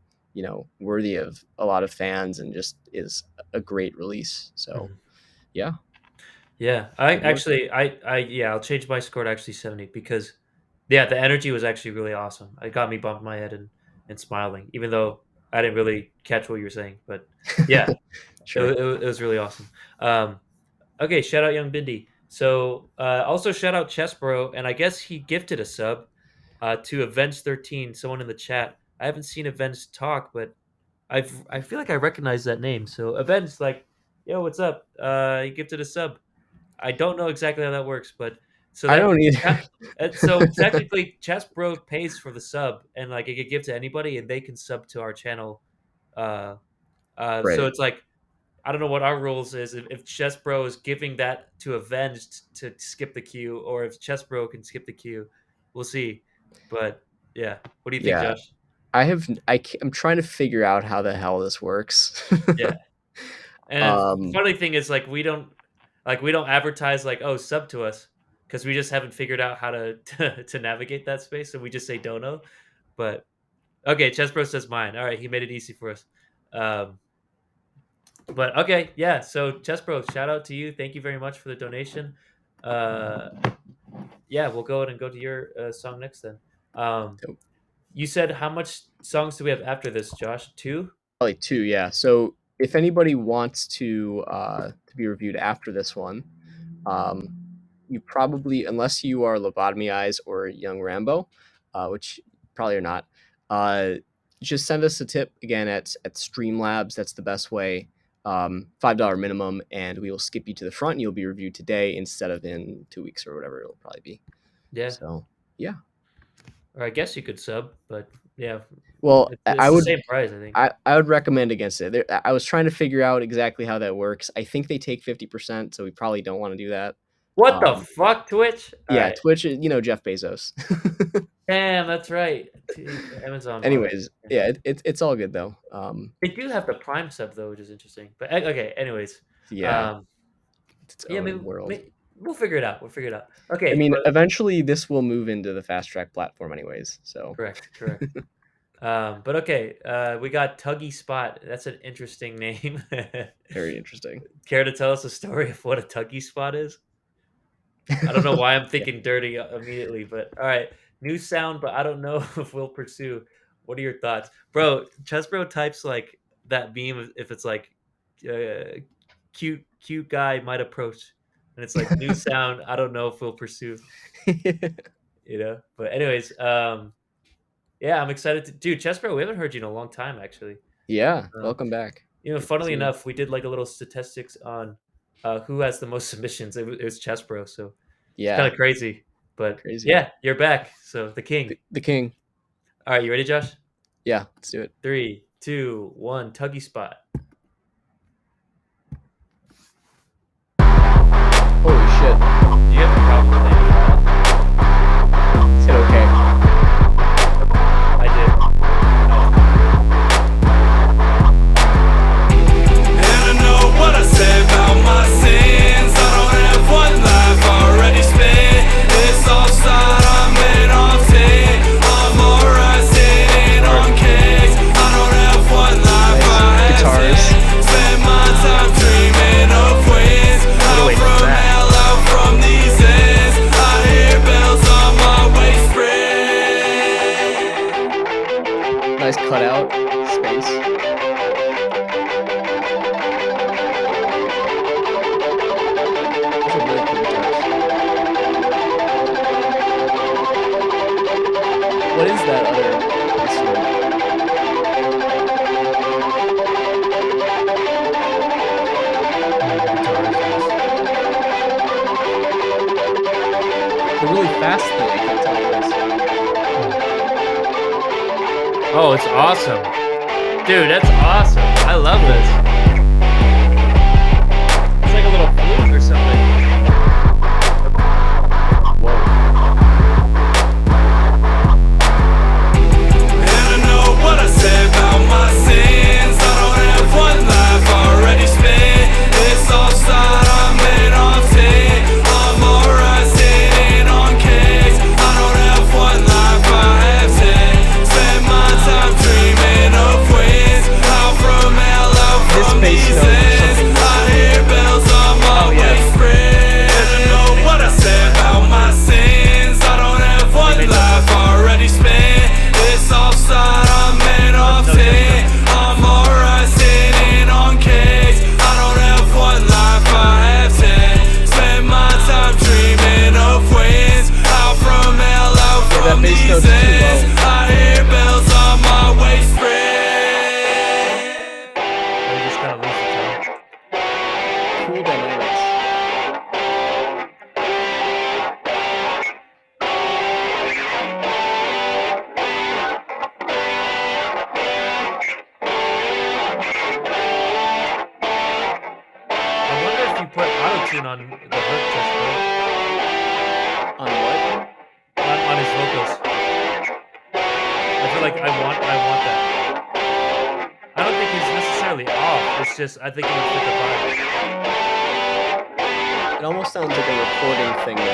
worthy of a lot of fans and just is a great release. So Mhm. yeah, Yeah, I good work. actually, yeah, I'll change my score to actually 70 because, yeah, the energy was actually really awesome. It got me bumping my head and smiling, even though I didn't really catch what you were saying. But yeah, Sure. it was really awesome. Um, okay, shout out Young Bindi. So also shout out Chess Bro, and I guess he gifted a sub to Avenge13, someone in the chat. I haven't seen Avenge talk, but I feel like I recognize that name. So Avenge, like, yo, what's up? He gifted a sub. I don't know exactly how that works, but so I that don't either. so technically, Chess Bro pays for the sub, and like it could give to anybody, and they can sub to our channel. Uh, so Right. it's like I don't know what our rules is if Chess Bro is giving that to Avenged to skip the queue, or if Chess Bro can skip the queue. We'll see. But yeah, what do you think, Yeah. Josh? I'm trying to figure out how the hell this works. Yeah, and the um funny thing is like we don't advertise like, oh, sub to us. because we just haven't figured out how to navigate that space, so we just say don't know. But okay, Chess Bro says mine. All right, he made it easy for us. But okay, yeah. So Chess Bro, shout out to you. Thank you very much for the donation. Yeah, we'll go ahead and go to your song next then. Dope. You said how much songs do we have after this, Josh? 2? Probably 2, yeah. So if anybody wants to be reviewed after this one, you probably, unless you are Lobotomy Eyes or Young Rambo, which probably are not, just send us a tip again at Streamlabs. That's the best way. $5 minimum, and we will skip you to the front. And you'll be reviewed today instead of in 2 weeks or whatever it'll probably be. Yeah. So yeah. Or I guess you could sub, but yeah. Well, it's I the would same price, I think. I would recommend against it. I was trying to figure out exactly how that works. I think they take 50%, so we probably don't want to do that. What the fuck, Twitch? Yeah, Alright. Twitch, Jeff Bezos. Damn, that's right. Amazon. Anyways, yeah, it's all good though. They do have the Prime sub though, which is interesting. But okay, anyways. Yeah, it's its Yeah, own maybe, world. we'll figure it out. Okay. I mean, eventually this will move into the FastTrack platform anyways. So correct. But okay, we got Tuggy Spot. That's an interesting name. Very interesting. Care to tell us a story of what a Tuggy Spot is? I don't know why I'm thinking dirty immediately, but all right. New sound, but I don't know if we'll pursue. What are your thoughts? Bro, Chess Bro types like that meme if it's like cute guy might approach. And it's like new sound, I don't know if we'll pursue. But anyways, yeah, I'm excited to dude, Chess Bro, we haven't heard you in a long time actually. Yeah, welcome back. Funnily enough, we did like a little statistics on who has the most submissions. It was Chess Bro, so yeah, it's kind of crazy. But yeah, you're back. So the king. The king. All right, you ready, Josh? Yeah, let's do it. 3, 2, 1, Tuggy Spot. Holy shit. Do you have a problem with that? Is it okay? I did. And I know what I said about my sins. I don't have one life already spent. It's offside, I'm in off 10. I'm alright sitting on cakes. I don't have one life, I have 10. Spend my time dreaming of wins. Out from hell, out from these ends. I hear bells on my way spread. Nice cutout space. What is that other instrument? The really fast thing, I can't tell what it is. Oh, it's awesome. Dude, that's awesome. I love this. It's like a little flute or something. And I know what I said about my sins. I don't have one life already spent. It's offside, I'm in off 10. I'm alright sitting on cakes. I don't have one life, I have 10. Spend my time dreaming of wins. Out from hell, out from these ends. I hear bells on my way spread. And I know what I said about my sins. I don't have one life already spent. It's offside, I'm in off 10. I'm alright sitting on cakes. I don't have one life, I have 10. Spend my time dreaming of wins. Out from hell, out from these ends. I hear bells on my way spread. You just kind of lose the tone. Cool dynamics. I wonder if you put auto-tune on the hook just On what? on his vocals. I feel like I want that. I don't think he's necessarily off. It's just I think it would fit the vibe. It almost sounds like a recording thing to me.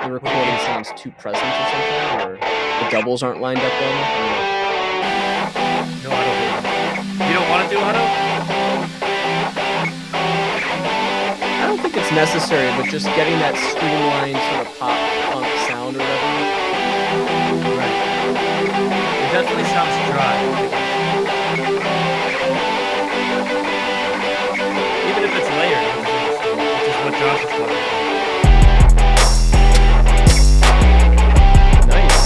The recording sounds too present or something, or the doubles aren't lined up well enough. I don't know. No auto. You don't want to do auto? I don't think it's necessary, but just getting that streamlined sort of pop punk sound or whatever. Right. It definitely sounds dry. Even if it's layered, which is what Josh is talking about. Nice.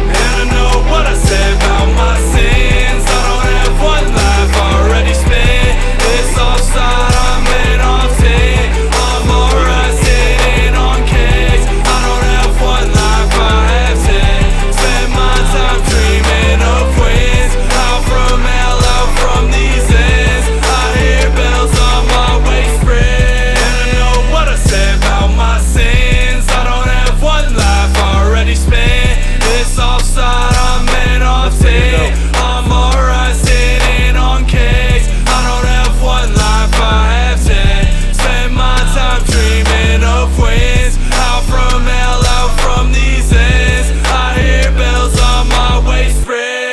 And I know what I said about my sins. I don't have one life already spent. This offside, I'm in off 10. I'm alright sitting on case. I don't have one life, I have 10. Spend my time dreaming of wins. Out from hell, out from these ends. I hear bells on my way spread. And I know what I said about my sins. I don't have one life already spent. This offside, I'm in off 10. I'm alright sitting on case. I don't have one life, I have 10. Spend my time dreaming of wins. Out from hell, out from these ends. I hear bells on my way spread.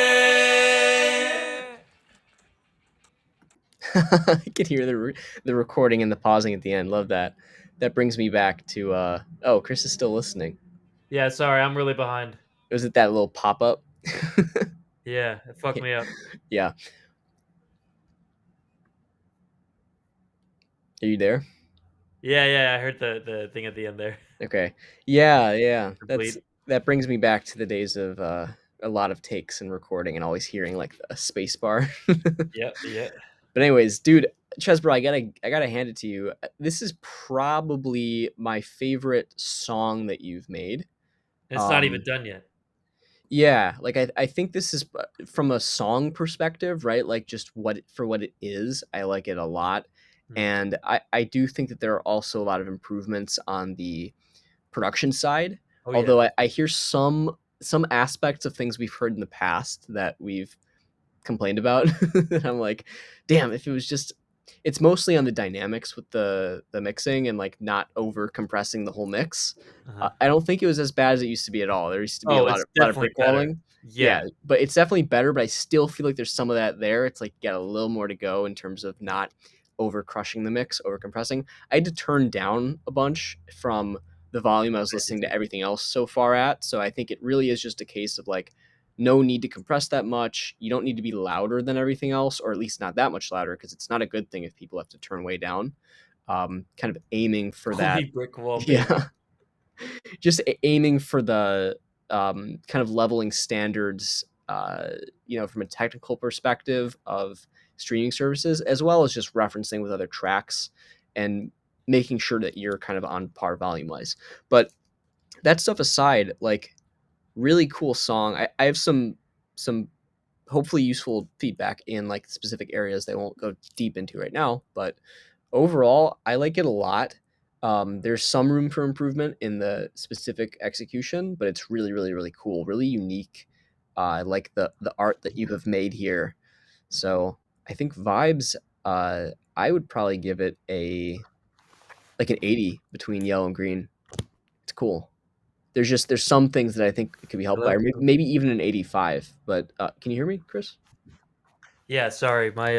I can hear the recording and the pausing at the end. Love that. That brings me back to oh, Chris is still listening. Yeah, sorry, I'm really behind. Was it that little pop up? Yeah, it fucked me up. Yeah. Are you there? Yeah, I heard the thing at the end there. Okay. Yeah. Complete. That brings me back to the days of a lot of takes and recording and always hearing like a space bar. Yeah. But anyways, dude, Chesbro, I gotta hand it to you. This is probably my favorite song that you've made. It's not even done yet. Yeah, like I think this is from a song perspective, right? Like just what it is, I like it a lot. Hmm. And I do think that there are also a lot of improvements on the production side. Oh yeah. Although I hear some aspects of things we've heard in the past that we've complained about. And I'm like, damn, if it was just it's mostly on the dynamics with the mixing and like not over compressing the whole mix. Uh-huh. I don't think it was as bad as it used to be at all. There used to be Oh, it's a lot of definitely brick better. walling. Yeah. But it's definitely better. But I still feel like there's some of that there. It's like got a little more to go in terms of not over crushing the mix, over compressing. I had to turn down a bunch from the volume I was listening to everything else so far at. So I think it really is just a case of like no need to compress that much. You don't need to be louder than everything else, or at least not that much louder, because it's not a good thing if people have to turn way down. Kind of aiming for that. Holy brick wall, baby. Yeah. Just aiming for the kind of leveling standards, from a technical perspective of streaming services, as well as just referencing with other tracks and making sure that you're kind of on par volume wise. But that stuff aside, like really cool song. I have some hopefully useful feedback in like specific areas that I won't go deep into right now, but overall I like it a lot. There's some room for improvement in the specific execution, but it's really, really, really cool, really unique. I like the art that you have made here. So I think vibes. I would probably give it an 80 between yellow and green. It's cool. There's some things that I think could be helped by, or maybe even an 85. But can you hear me, Chris? Yeah, sorry, my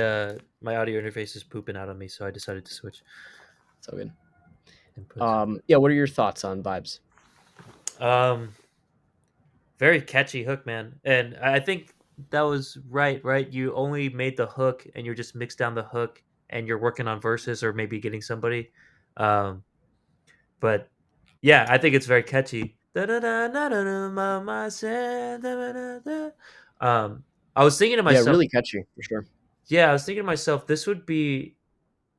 audio interface is pooping out on me, so I decided to switch It's all good. inputs. Yeah, what are your thoughts on vibes? Very catchy hook, man, and I think that was right. You only made the hook, and you're just mixed down the hook, and you're working on verses or maybe getting somebody. But yeah, I think it's very catchy. I was thinking to Yeah, myself, really catchy for sure. yeah, I was thinking to myself, this would be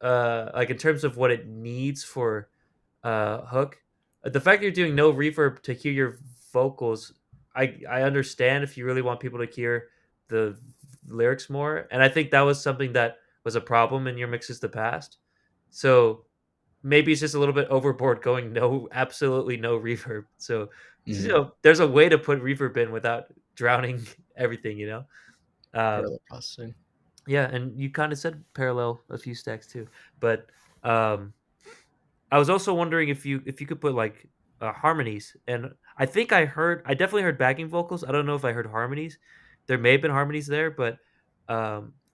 like in terms of what it needs for hook. The fact that you're doing no reverb to hear your vocals, I understand if you really want people to hear the lyrics more, and I think that was something that was a problem in your mixes the past. So maybe it's just a little bit overboard going absolutely no reverb. So Mhm. there's a way to put reverb in without drowning everything, you know. Um, Parallel processing. yeah, and you kind of said parallel a few stacks too, but um, I was also wondering if you could put like harmonies, and I definitely heard backing vocals. I don't know if I heard harmonies. There may have been harmonies there, but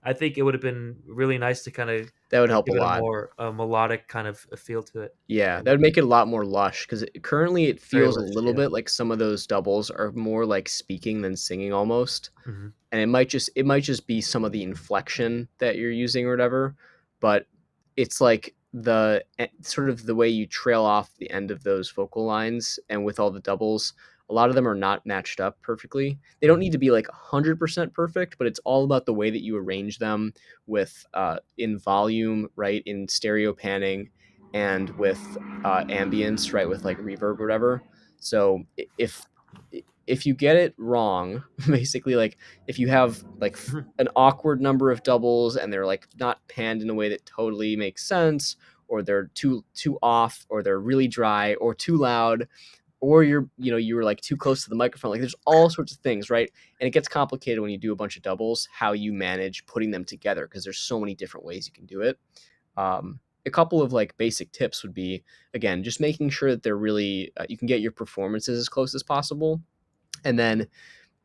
I think it would have been really nice to kind of That would help a give it a lot. more melodic kind of a feel to it. Yeah, that would make it a lot more lush because currently it Very feels a lush, little yeah. bit like some of those doubles are more like speaking than singing almost. Hmm. And it might just be some of the inflection that you're using or whatever, but it's like sort of the way you trail off the end of those vocal lines and with all the doubles, a lot of them are not matched up perfectly. They don't Hmm. need to be like 100% perfect, but it's all about the way that you arrange them with in volume, right, in stereo panning, and with ambience, right, with like reverb or whatever. So if you get it wrong, basically, like if you have like an awkward number of doubles and they're like not panned in a way that totally makes sense, or they're too off, or they're really dry or too loud, or you were like too close to the microphone, like there's all sorts of things, right? And it gets complicated when you do a bunch of doubles, how you manage putting them together, because there's so many different ways you can do it. A couple of like basic tips would be, again, just making sure that they're really you can get your performances as close as possible, and then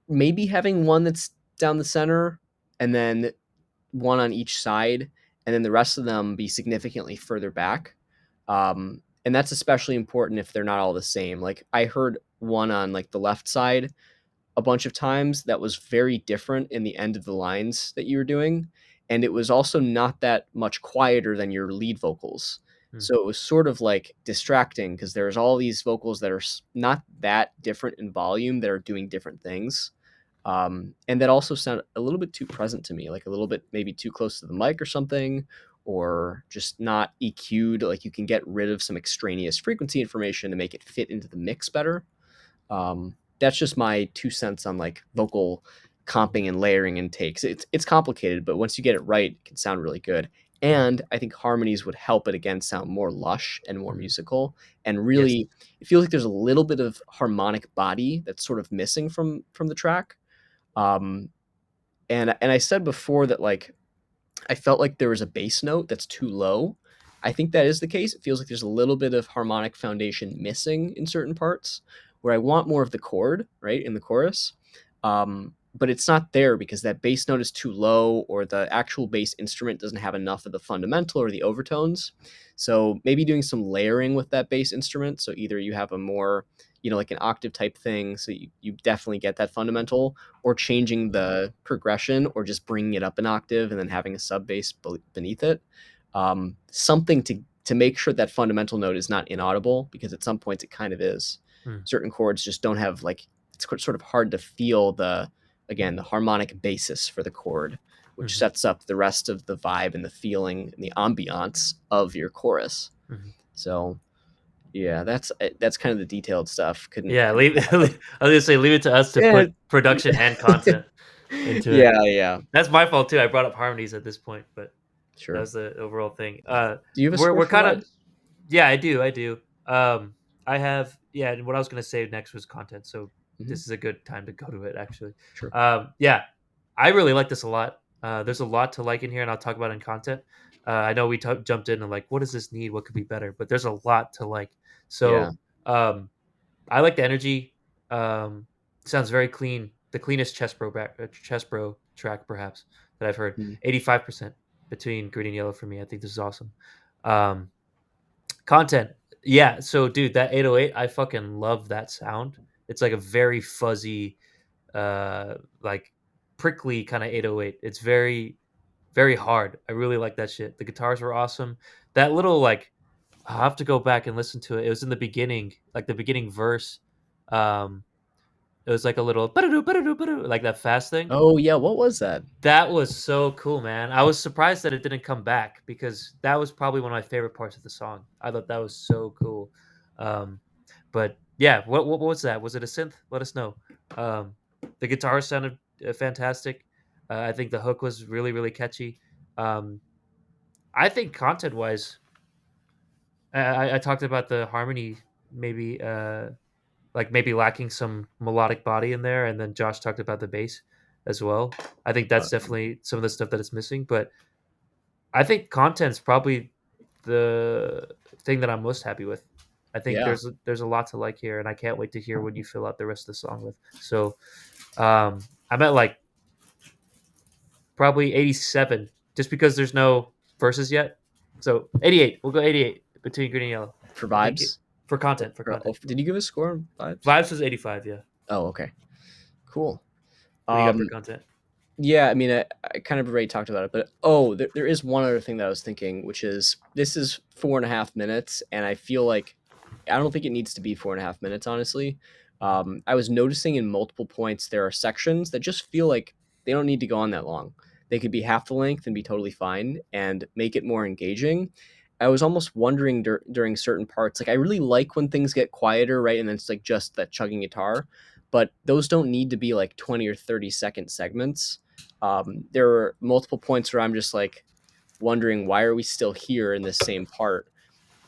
maybe having one that's down the center, and then one on each side, and then the rest of them be significantly further back. And that's especially important if they're not all the same. Like I heard one on like the left side a bunch of times that was very different in the end of the lines that you were doing, and it was also not that much quieter than your lead vocals. Hmm. So it was sort of like distracting because there's all these vocals that are not that different in volume that are doing different things, and that also sound a little bit too present to me, like a little bit maybe too close to the mic or something, or just not EQ'd. Like you can get rid of some extraneous frequency information to make it fit into the mix better. That's just my 2 cents on like vocal comping and layering and takes. It's complicated, but once you get it right, it can sound really good. And I think harmonies would help it again sound more lush and more Hmm. musical. And Yes. really, it feels like there's a little bit of harmonic body that's sort of missing from the track. Um, and I said before that like I felt like there was a bass note that's too low. I think that is the case. It feels like there's a little bit of harmonic foundation missing in certain parts where I want more of the chord, right, in the chorus. But it's not there because that bass note is too low, or the actual bass instrument doesn't have enough of the fundamental or the overtones. So maybe doing some layering with that bass instrument. So either you have a more, like an octave type thing, so you definitely get that fundamental, or changing the progression, or just bringing it up an octave and then having a sub bass beneath it. Something to make sure that fundamental note is not inaudible, because at some points it kind of is. Hmm. Certain chords just don't have like, it's sort of hard to feel the harmonic basis for the chord, which Hmm. sets up the rest of the vibe and the feeling and the ambiance of your chorus. Hmm. So yeah, that's kind of the detailed stuff. Couldn't, Yeah, couldn't I was gonna say leave it to us to yeah. put production and content into it. Yeah, That's my fault too. I brought up harmonies at this point, but that sure. was the overall thing. Do you have a score We're for kind of vibes? yeah, I do. I have yeah. And what I was gonna say next was content, so Hmm. this is a good time to go to it actually. Sure. Yeah, I really like this a lot. There's a lot to like in here, and I'll talk about it in content. I know we jumped in and like, what does this need? What could be better? But there's a lot to like. Yeah. So um, I like the energy. Um, sounds very clean. The cleanest Chess Bro track perhaps that I've heard. Mhm. 85% between green and yellow for me. I think this is awesome. Um, content. Yeah, so dude, that 808, I fucking love that sound. It's like a very fuzzy, like prickly kind of 808. It's very, very hard. I really like that shit. The guitars were awesome. That little like I'll have to go back and listen to it. It was in the beginning, like the beginning verse. Um, it was like a little like that fast thing. Oh yeah, what was that? That was so cool, man. I was surprised that it didn't come back because that was probably one of my favorite parts of the song. I thought that was so cool. Um, but yeah, what was that? Was it a synth? Let us know. The guitar sounded fantastic. I think the hook was really really catchy. Um, I think content wise, I talked about the harmony maybe like maybe lacking some melodic body in there, and then Josh talked about the bass as well. I think Uh, that's definitely some of the stuff that it's missing, but I think content's probably the thing that I'm most happy with. I think yeah, there's a lot to like here, and I can't wait to hear what you fill out the rest of the song with. So I'm at like probably 87, just because there's no verses yet. So 88, we'll go 88 between green and yellow. for I think vibes. for content, for content. Did you give a score on vibes? Vibes was 85. Yeah. Oh, okay, cool. What do you got for Um, content? Yeah, I mean, I kind of already talked about it, but there is one other thing that I was thinking, which is this is 4.5 minutes, and I feel like I don't think it needs to be 4.5 minutes, honestly. I was noticing in multiple points there are sections that just feel like they don't need to go on that long. They could be half the length and be totally fine and make it more engaging. I was almost wondering during certain parts, like I really like when things get quieter, right? And then it's like just that chugging guitar, but those don't need to be like 20 or 30-second segments. There were multiple points where I'm just like wondering why are we still here in this same part.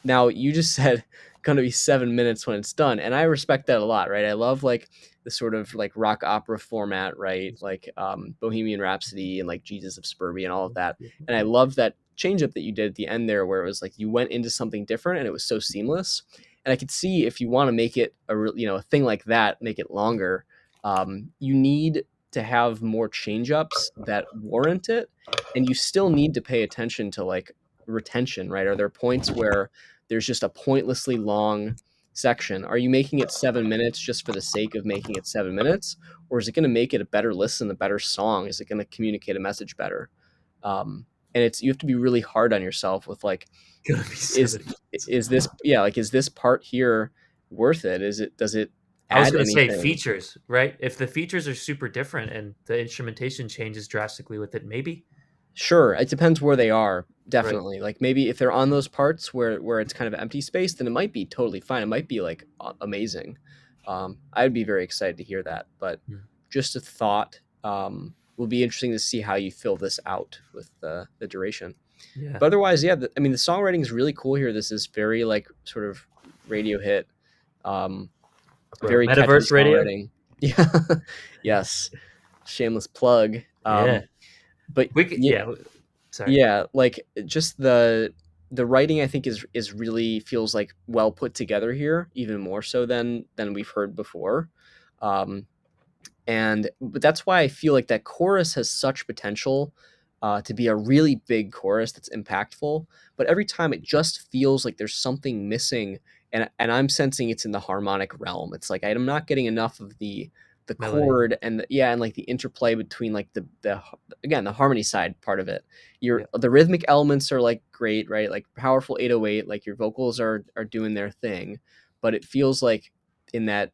Now you just said going to be 7 minutes when it's done, and I respect that a lot, right? I love like the sort of like rock opera format, right? Like Bohemian Rhapsody and like Jesus of Suburbia and all of that. And I love that change up that you did at the end there, where it was like you went into something different and it was so seamless. And I could see if you want to make it a thing like that, make it longer. You need to have more change ups that warrant it, and you still need to pay attention to like retention, right? Are there points where there's just a pointlessly long section? Are you making it 7 minutes just for the sake of making it 7 minutes, or is it going to make it a better listen, a better song? Is it going to communicate a message better? And it's you have to be really hard on yourself with like, Gonna be is 70. is this like is this part here worth it? Does it I was add gonna say anything? features, right? If the features are super different and the instrumentation changes drastically with it, maybe. Sure, it depends where they are, Right. definitely. Like, maybe if they're on those parts where it's kind of empty space, then it might be totally fine. It might be, like, amazing. I'd be very excited to hear that, but Mm. just a thought, will be interesting to see how you fill this out with the duration. Yeah. But otherwise, yeah, I mean, the songwriting is really cool here. This is very, like, sort of radio hit, um, Bro, very catchy Metaverse Radio. songwriting. Yeah. Yes. Shameless plug. Yeah. But We could, yeah. yeah. Sorry. Yeah, like just the writing I think is really feels like well put together here, even more so than we've heard before. Um, and but that's why I feel like that chorus has such potential to be a really big chorus that's impactful. But every time it just feels like there's something missing, and I'm sensing it's in the harmonic realm. It's like I'm not getting enough of the Melody. chord and yeah, and like the interplay between like again the harmony side part of it. Yeah. The rhythmic elements are like great, right? Like powerful 808, like your vocals are doing their thing, but it feels like in that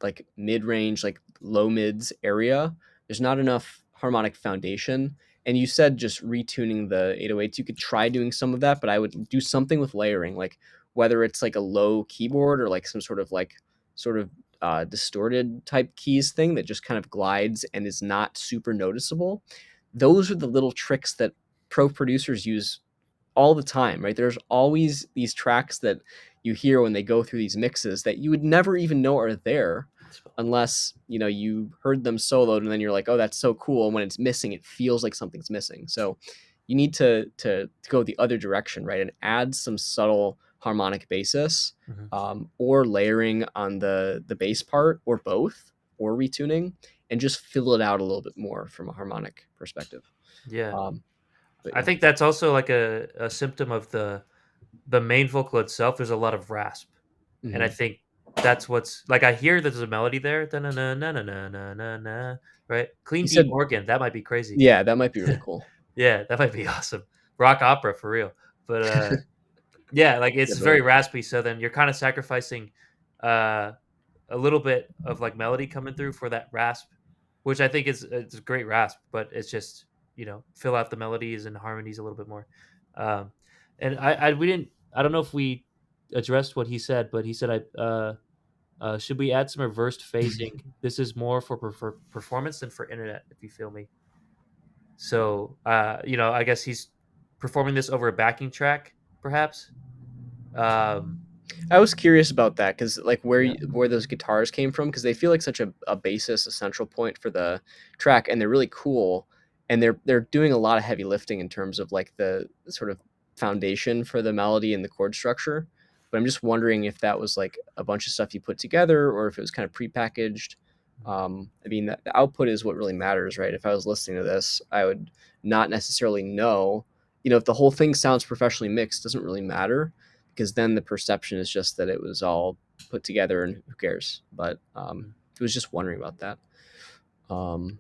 like mid-range, like low mids area, there's not enough harmonic foundation. And you said just retuning the 808s. You could try doing some of that, but I would do something with layering, like whether it's like a low keyboard or like some sort of distorted type keys thing that just kind of glides and is not super noticeable. Those are the little tricks that pro producers use all the time, right? There's always these tracks that you hear when they go through these mixes that you would never even know are there unless, you heard them soloed and then you're like, "Oh, that's so cool." And when it's missing, it feels like something's missing. So you need to go the other direction, right? And add some subtle harmonic basis, Mhm. or layering on the bass part, or both, or retuning, and just fill it out a little bit more from a harmonic perspective. Yeah. Um, but I yeah. think that's also like a symptom of the main vocal itself. There's a lot of rasp, and I Mhm. think that's what's like. I hear there's a melody there, na na na na na na na na. Right, clean You deep said organ. That might be crazy. yeah, that might be really cool. Yeah, that might be awesome. Rock opera for real. But yeah, like Yeah, it's very both. raspy. So then you're kind of sacrificing uh, a little bit of like melody coming through for that rasp, which I think is it's a great rasp. But it's just fill out the melodies and harmonies a little bit more. Um, and I we didn't I don't know if we addressed what he said, but he said should we add some reversed phasing? This is more for performance than for internet. If you feel me. So, I guess he's performing this over a backing track, perhaps. Um, I was curious about that because like yeah, where those guitars came from because they feel like such a basis, a central point for the track, and they're really cool, and they're doing a lot of heavy lifting in terms of like the sort of foundation for the melody and the chord structure. But I'm just wondering if that was like a bunch of stuff you put together or if it was kind of prepackaged. I mean, the output is what really matters, right? If I was listening to this, I would not necessarily know. If the whole thing sounds professionally mixed, it doesn't really matter because then the perception is just that it was all put together and who cares. But I was just wondering about that.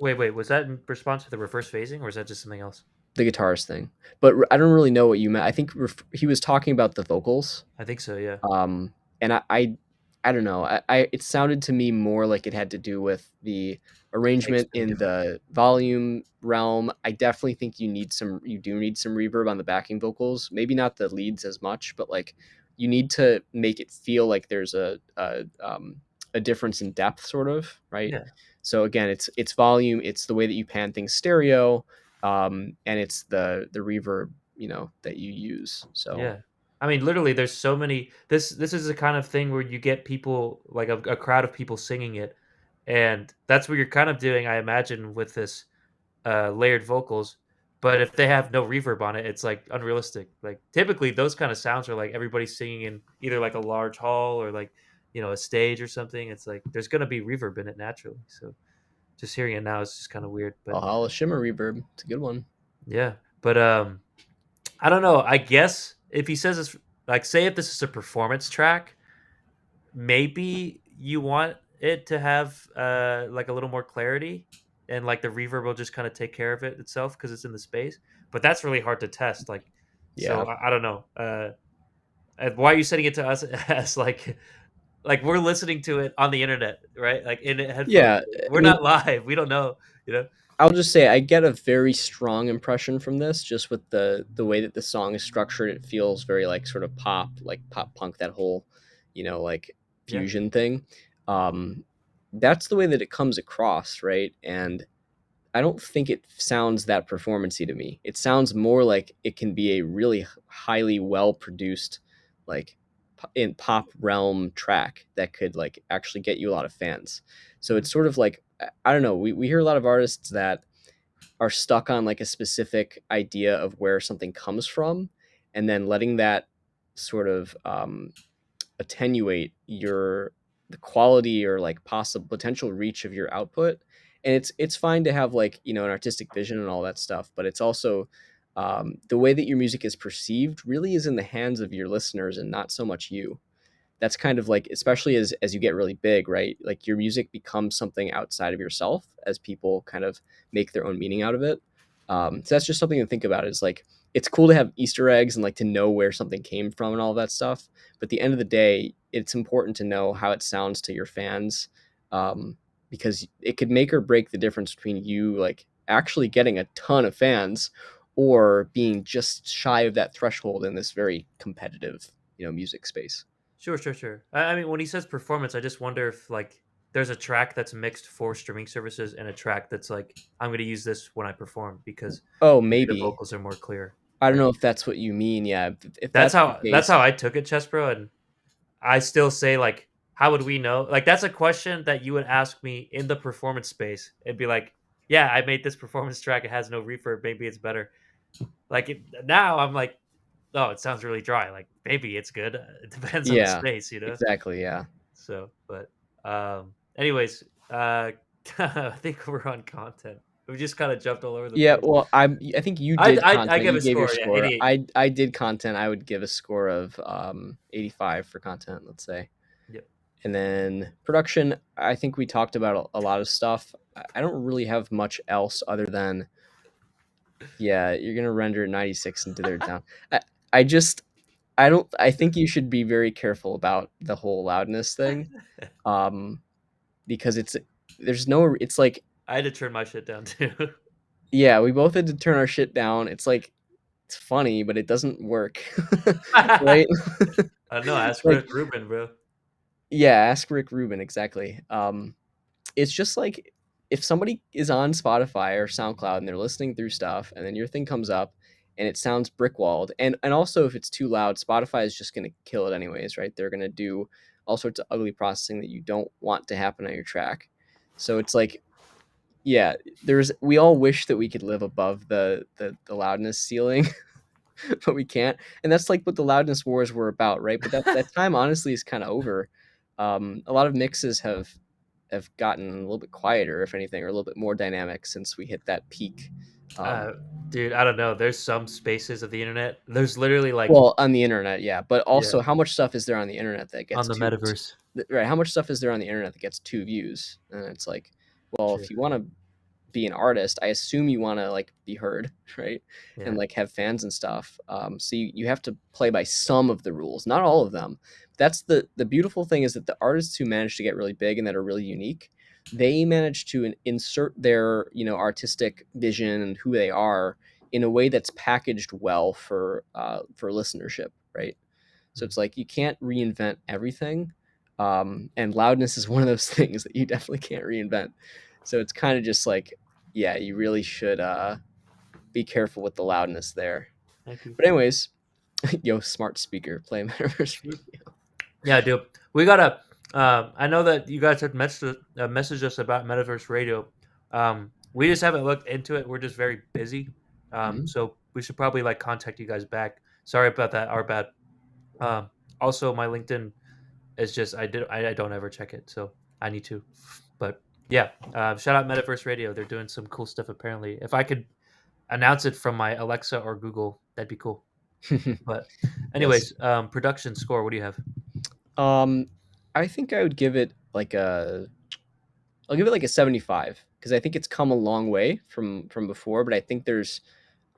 wait, was that in response to the reverse phasing, or is that just something else? The guitarist thing, but I don't really know what you meant. I think he was talking about the vocals. I think so. Yeah, Um, and I don't know. It sounded to me more like it had to do with the takes arrangement being in different. the volume realm. I definitely think you do need some reverb on the backing vocals. Maybe not the leads as much, but like you need to make it feel like there's a difference in depth, sort of, right? Yeah, So again, it's volume, it's the way that you pan things stereo, and it's the reverb, that you use. So yeah. I mean, literally, there's so many. This is the kind of thing where you get people like a crowd of people singing it, and that's what you're kind of doing, I imagine, with this layered vocals. But if they have no reverb on it, it's like unrealistic. Like typically, those kind of sounds are like everybody's singing in either like a large hall or like a stage or something. It's like there's gonna be reverb in it naturally. So just hearing it now is just kind of weird. But Valhalla Shimmer reverb, it's a good one. yeah, but I don't know. I guess if he says this, like, say if this is a performance track, maybe you want it to have like a little more clarity, and like the reverb will just kind of take care of it itself because it's in the space. But that's really hard to test. Like, so Yeah, I don't know. And why are you sending it to us as like we're listening to it on the internet, right? Like in headphones. yeah. I We're mean, not live. We don't know. You know. I'll just say I get a very strong impression from this, just with the way that the song is structured. It feels very like sort of pop, like pop punk, that whole, like Yeah. fusion thing. Um, that's the way that it comes across, right? And I don't think it sounds that performancey to me. It sounds more like it can be a really highly well produced, like in pop realm track that could like actually get you a lot of fans. So Mhm. it's sort of like I don't know. We hear a lot of artists that are stuck on like a specific idea of where something comes from, and then letting that sort of attenuate the quality or like possible potential reach of your output. And it's fine to have like an artistic vision and all that stuff, but it's also the way that your music is perceived really is in the hands of your listeners and not so much you. That's kind of like, especially as you get really big, right? Like your music becomes something outside of yourself as people kind of make their own meaning out of it. So that's just something to think about. Is like it's cool to have Easter eggs and like to know where something came from and all that stuff. But at the end of the day, it's important to know how it sounds to your fans, because it could make or break the difference between you like actually getting a ton of fans or being just shy of that threshold in this very competitive, music space. Sure, sure, sure. I mean, when he says performance, I just wonder if like there's a track that's mixed for streaming services and a track that's like I'm going to use this when I perform because Oh, maybe the maybe. vocals are more clear. I don't Right? know if that's what you mean. Yeah, if That's that's the how case, I took it, Chess Bro, and I still say like, how would we know? Like that's a question that you would ask me in the performance space. It'd be like, yeah, I made this performance track. It has no reverb. Maybe it's better. Like now, I'm like, oh, it sounds really dry. Like maybe it's good. It depends on the yeah, space, you know. exactly. Yeah, So, but anyways, I think we're on content. We just kind of jumped all over the yeah. place. Well, I think you did I content. give You a gave your score. Yeah, score. 88. I did content. I would give a score of 85 for content. Let's say. Yep. And then production, I think we talked about a lot of stuff. I don't really have much else other than, yeah, you're gonna render 96 into their down. I, I just I don't I think you should be very careful about the whole loudness thing. Um because there's no it's like, I had to turn my shit down too. yeah, we both had to turn our shit down. It's like it's funny, but it doesn't work. Right? I don't know. Ask Like, Rick Rubin, bro. yeah, ask Rick Rubin exactly. It's just like if somebody is on Spotify or SoundCloud and they're listening through stuff, and then your thing comes up and it sounds brick walled, and also if it's too loud, Spotify is just going to kill it anyways, right? They're going to do all sorts of ugly processing that you don't want to happen on your track. So it's like, yeah, we all wish that we could live above the loudness ceiling, but we can't. And that's like what the loudness wars were about, right? But that time honestly is kind of over. A lot of mixes have gotten a little bit quieter, if anything, or a little bit more dynamic since we hit that peak. Uh, dude, I don't know. There's some spaces of the internet. There's literally like Well, on the internet, yeah, but yeah also how much stuff is there on the internet that on gets the two, metaverse. right? How much stuff is there on the internet that gets 2 views? And it's like, well, True. if you want to be an artist, I assume you want to like be heard, right? Yeah. And like have fans and stuff. So you have to play by some of the rules, not all of them. That's the beautiful thing, is that the artists who manage to get really big and that are really unique, they manage to insert their artistic vision and who they are in a way that's packaged well for listenership, right? So it's like you can't reinvent everything, and loudness is one of those things that you definitely can't reinvent. So it's kind of just like, yeah, you really should be careful with the loudness there. Thank you. But anyways, yo, smart speaker, play Metaverse Radio. Yeah, dude. We gotta. I know that you guys had messaged us about Metaverse Radio. We just haven't looked into it. We're just very busy. Mhm. So we should probably like contact you guys back. Sorry about that. Our bad. Also, my LinkedIn is just I don't ever check it, so I need to. But yeah, shout out Metaverse Radio. They're doing some cool stuff apparently. If I could announce it from my Alexa or Google, that'd be cool. But Yes. anyways, production score. What do you have? I think I would give it like I'll give it like a 75, because I think it's come a long way from before, but I think there's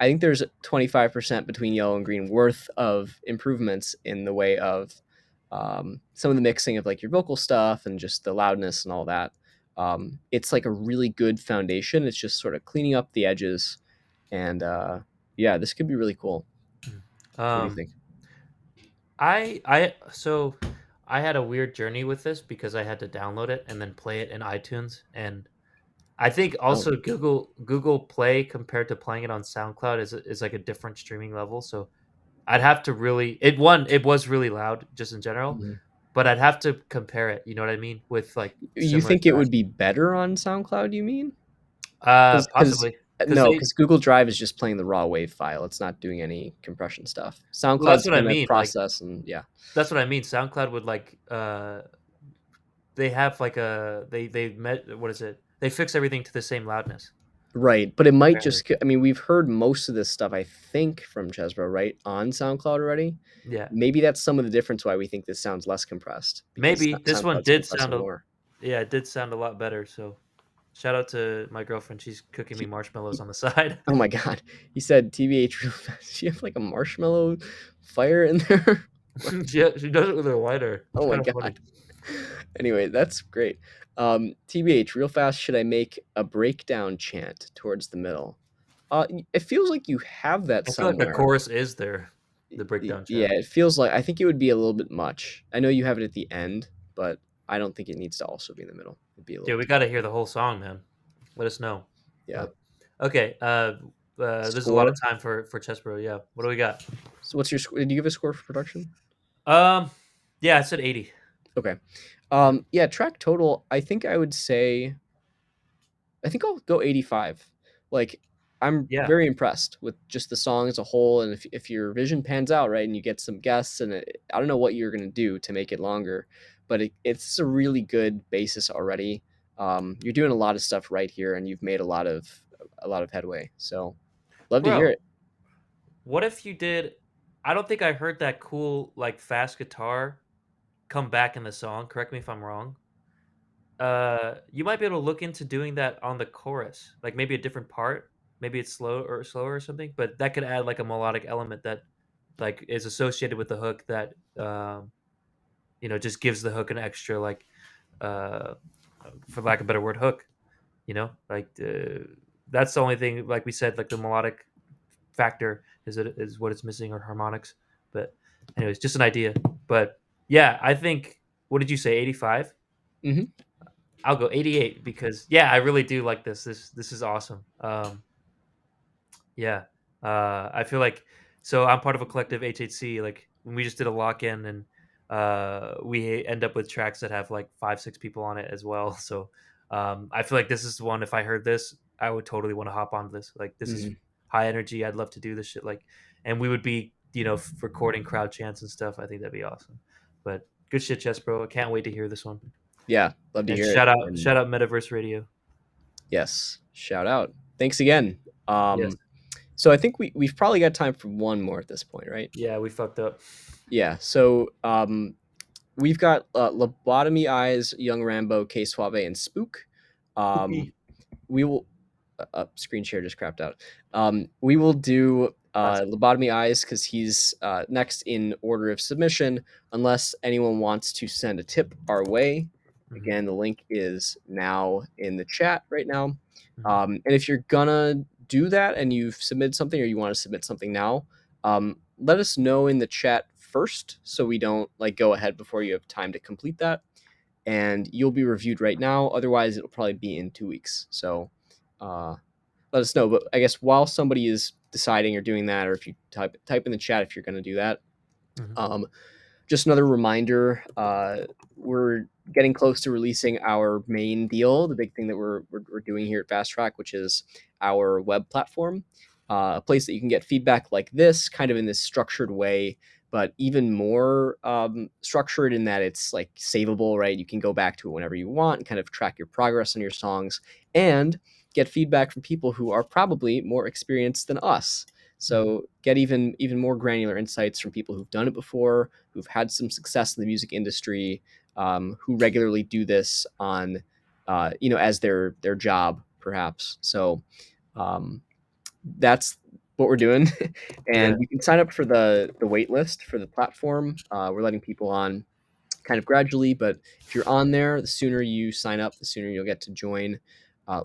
25% between yellow and green worth of improvements in the way of some of the mixing of like your vocal stuff and just the loudness and all that. It's like a really good foundation. It's just sort of cleaning up the edges, and yeah, this could be really cool. What do you Um, think? so I had a weird journey with this because I had to download it and then play it in iTunes, and I think Oh, also Google Play compared to playing it on SoundCloud is like a different streaming level. So I'd have to really it was really loud just in general, mhm. but I'd have to compare it. You know what I mean with like You similar think it tracks. would be better on SoundCloud? You mean? Because Possibly because no, they because Google Drive is just playing the raw wave file. It's not doing any compression stuff. well that's SoundCloud's what I gonna mean. Like process, and yeah, that's what I mean. SoundCloud would like they have like a they met what is it? They fix everything to the same loudness. right. But it might Apparently. just. I mean, we've heard most of this stuff, I think, from Chesbro, right, on SoundCloud already. Yeah. Maybe that's some of the difference why we think this sounds less compressed, because Maybe this one SoundCloud's did sound compressing more. yeah, it did sound a lot better. So shout out to my girlfriend. She's cooking me He, marshmallows he, on the side. oh my god, he said TBH real fast. Do you have like a marshmallow fire in there? What? She does it with her lighter. It's Oh my kind of funny. god. Anyway, that's great. TBH, real fast, should I make a breakdown chant towards the middle? It feels like you have that I feel like the somewhere. chorus is there, the breakdown Yeah, chant. it feels like, I think it would be a little bit much. I know you have it at the end, but I don't think it needs to also be in the middle. It'd be a Yeah, little we too got to much. hear the whole song, man. Let us know. Yeah. But okay, there's a lot of Score. time for Chessbro. Yeah, what do we got? So what's your score? Did you give a score for production? Um, yeah, I said 80. Okay. Yep. Yeah, track total, I think I would say, I think I'll go 85. Like, I'm Yeah, very impressed with just the song as a whole, and if your vision pans out right and you get some guests, and I don't know what you're gonna do to make it longer, but it's a really good basis already. You're doing a lot of stuff right here, and you've made a lot of headway. So, love to hear bro. it. What if you did? I don't think I heard that cool like fast guitar come back in the song. Correct me if I'm wrong. You might be able to look into doing that on the chorus, like maybe a different part. Maybe it's slower or something, but that could add like a melodic element that like is associated with the hook that just gives the hook an extra like uh for lack of a better word hook. Like that's the only thing. Like we said, like the melodic factor is what it's missing or harmonics. But anyways, just an idea. But yeah, I think what did you say? 85? Hmm. I'll go 88 because I really do like this. This is awesome. Yeah. I feel like so I'm part of a collective HHC. Like when we just did a lock in and we end up with tracks that have like 5, 6 people on it as well. So I feel like this is the one. If I heard this, I would totally want to hop on this. Like this is Mhm. high energy. I'd love to do this shit. Like, and we would be recording crowd chants and stuff. I think that'd be awesome. But good shit, Chess Bro. I can't wait to hear this one. Yeah, love to And hear it. And shout out Metaverse Radio. yes, shout out. Thanks again. Yes. So I think we've probably got time for one more at this point, right? Yeah, we fucked up. Yeah. So we've got Lobotomy Eyes, Young Rambo, K Suave, and Spook. We will screen share just crapped out. We will do Lobotomy Eyes because he's next in order of submission, unless anyone wants to send a tip our way. Mhm. Again, the link is now in the chat right now. Mhm. And if you're gonna do that and you've submitted something or you want to submit something now, let us know in the chat first so we don't like go ahead before you have time to complete that. And you'll be reviewed right now. Otherwise, it'll probably be in 2 weeks. So let us know. But I guess while somebody is deciding or doing that, or if you type in the chat if you're going to do that, Mhm. just another reminder, we're getting close to releasing our main deal, the big thing that we're doing here at FastTrack, which is our web platform, a place that you can get feedback like this, kind of in this structured way, but even more structured in that it's like savable, right? You can go back to it whenever you want and kind of track your progress on your songs and get feedback from people who are probably more experienced than us. So get even more granular insights from people who've done it before, who've had some success in the music industry, who regularly do this on, as their job, perhaps. So that's what we're doing, and Yeah. you can sign up for the wait list for the platform. We're letting people on kind of gradually, but if you're on there, the sooner you sign up, the sooner you'll get to join.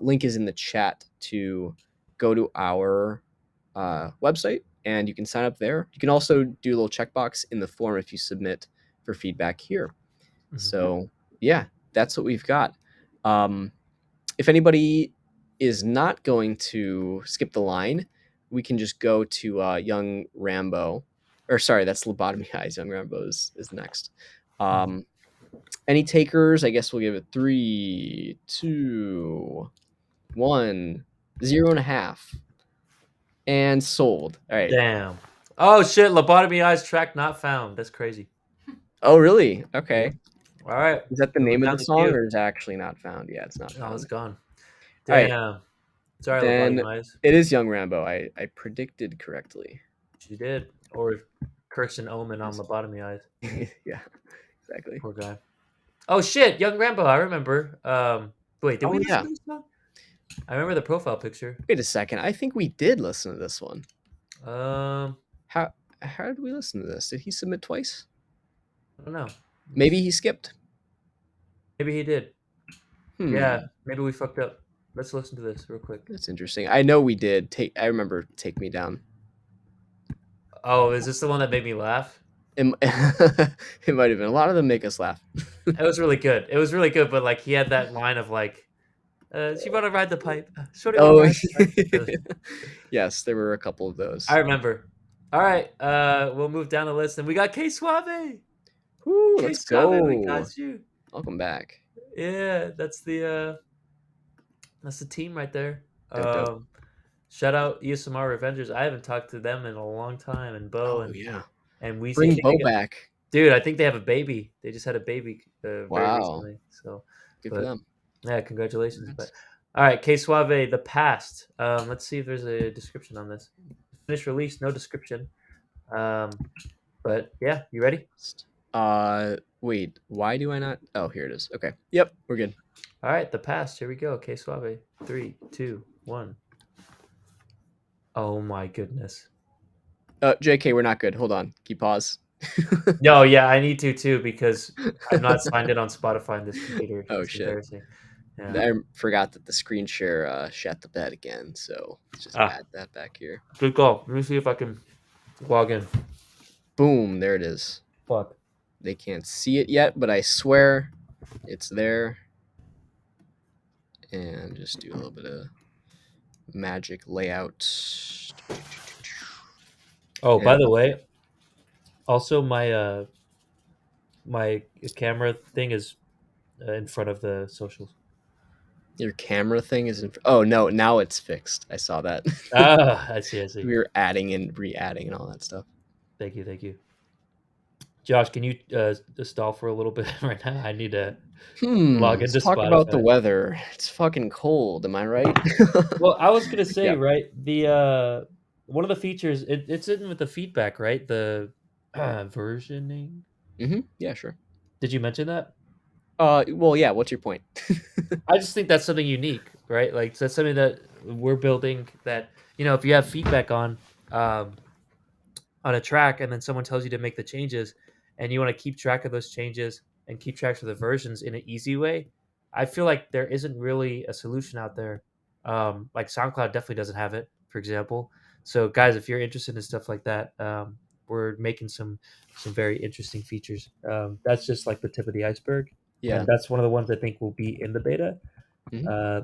Link is in the chat to go to our website and you can sign up there. You can also do a little checkbox in the form if you submit for feedback here. Mhm. So yeah, that's what we've got. If anybody is not going to skip the line, we can just go to Young Rambo, or sorry, that's Lobotomy Eyes. Young Rambo is next. Any takers? I guess we'll give it 3, 2, 1, 0.5, and sold. All right. Damn. Oh shit! Lobotomy Eyes track not found. That's crazy. Oh, really? Okay. All right. Is that the Moving name of down the the song, queue. or is it actually not found? Yeah, it's not Oh, it's found. gone. All right. Damn. Sorry, Then Lobotomy Eyes. it is Young Rambo. I predicted correctly. She did. Or curse an omen on Lobotomy Eyes. Yeah, exactly. Poor guy. Oh shit! Young Rambo. I remember. Wait, did Oh, we listen yeah. to this song? I remember the profile picture. Wait a second. I think we did listen to this one. Um, How did we listen to this? Did he submit twice? I don't know. Maybe he skipped. Maybe he did. Hmm. Yeah. Maybe we fucked up. Let's listen to this real quick. That's interesting. I know we did. I remember Take Me Down. Oh, is this the one that made me laugh? It might have been. A lot of them make us laugh. It was really good. It was really good, but like he had that line of like, "She want to ride the pipe. Shorty want to Oh, ride the pipe." yes, there were a couple of those. I remember. All right, we'll move down the list, and we got K Suave. Woo, K let's Suave, we go. got you. Welcome back. Yeah, that's the team right there. Dope. Shout out ESMR Revengers. I haven't talked to them in a long time, and Bo Oh, and yeah. we Bring I think Bo they got- back. Dude, I think they have a baby. They just had a baby very Wow. recently. So, Good for them. Yeah, congratulations. Congrats. But all right, K Suave, the past. Let's see if there's a description on this. Finished release, no description. But yeah, you ready? Wait, why do I not? Oh, here it is. Okay. Yep, we're good. All right, the past. Here we go. K Suave. 3, 2, 1. Oh my goodness. JK, we're not good. Hold on. Keep pause. No, yeah, I need to too because I'm not signed in on Spotify on this computer. Oh, It's shit. embarrassing. Yeah. I forgot that the screen share shat the bed again, so let's just add that back here. Good call. Let me see if I can log in. Boom, there it is. Fuck. They can't see it yet, but I swear it's there. and just do a little bit of magic layout. Oh, by Yeah. the way, also my camera thing is in front of the socials. Your camera thing is in. Oh no, now it's fixed. I saw that. Ah, I see. We were adding and re-adding and all that stuff. Thank you. Josh, can you stall for a little bit right now? I need to log Let's into talk about the Spotify. weather. It's fucking cold. Am I right? Well, I was gonna say, Yeah. right, the one of the features it's in with the feedback, right? The versioning. Yeah, sure. Did you mention that? Well, yeah. What's your point? I just think that's something unique, right? Like that's something that we're building. That if you have feedback um, on a track, and then someone tells you to make the changes, and you want to keep track of those changes and keep track of the versions in an easy way, I feel like there isn't really a solution out there. Like SoundCloud definitely doesn't have it, for example. So, guys, if you're interested in stuff like that, we're making some very interesting features. That's just like the tip of the iceberg. Yeah. And that's one of the ones I think will be in the beta.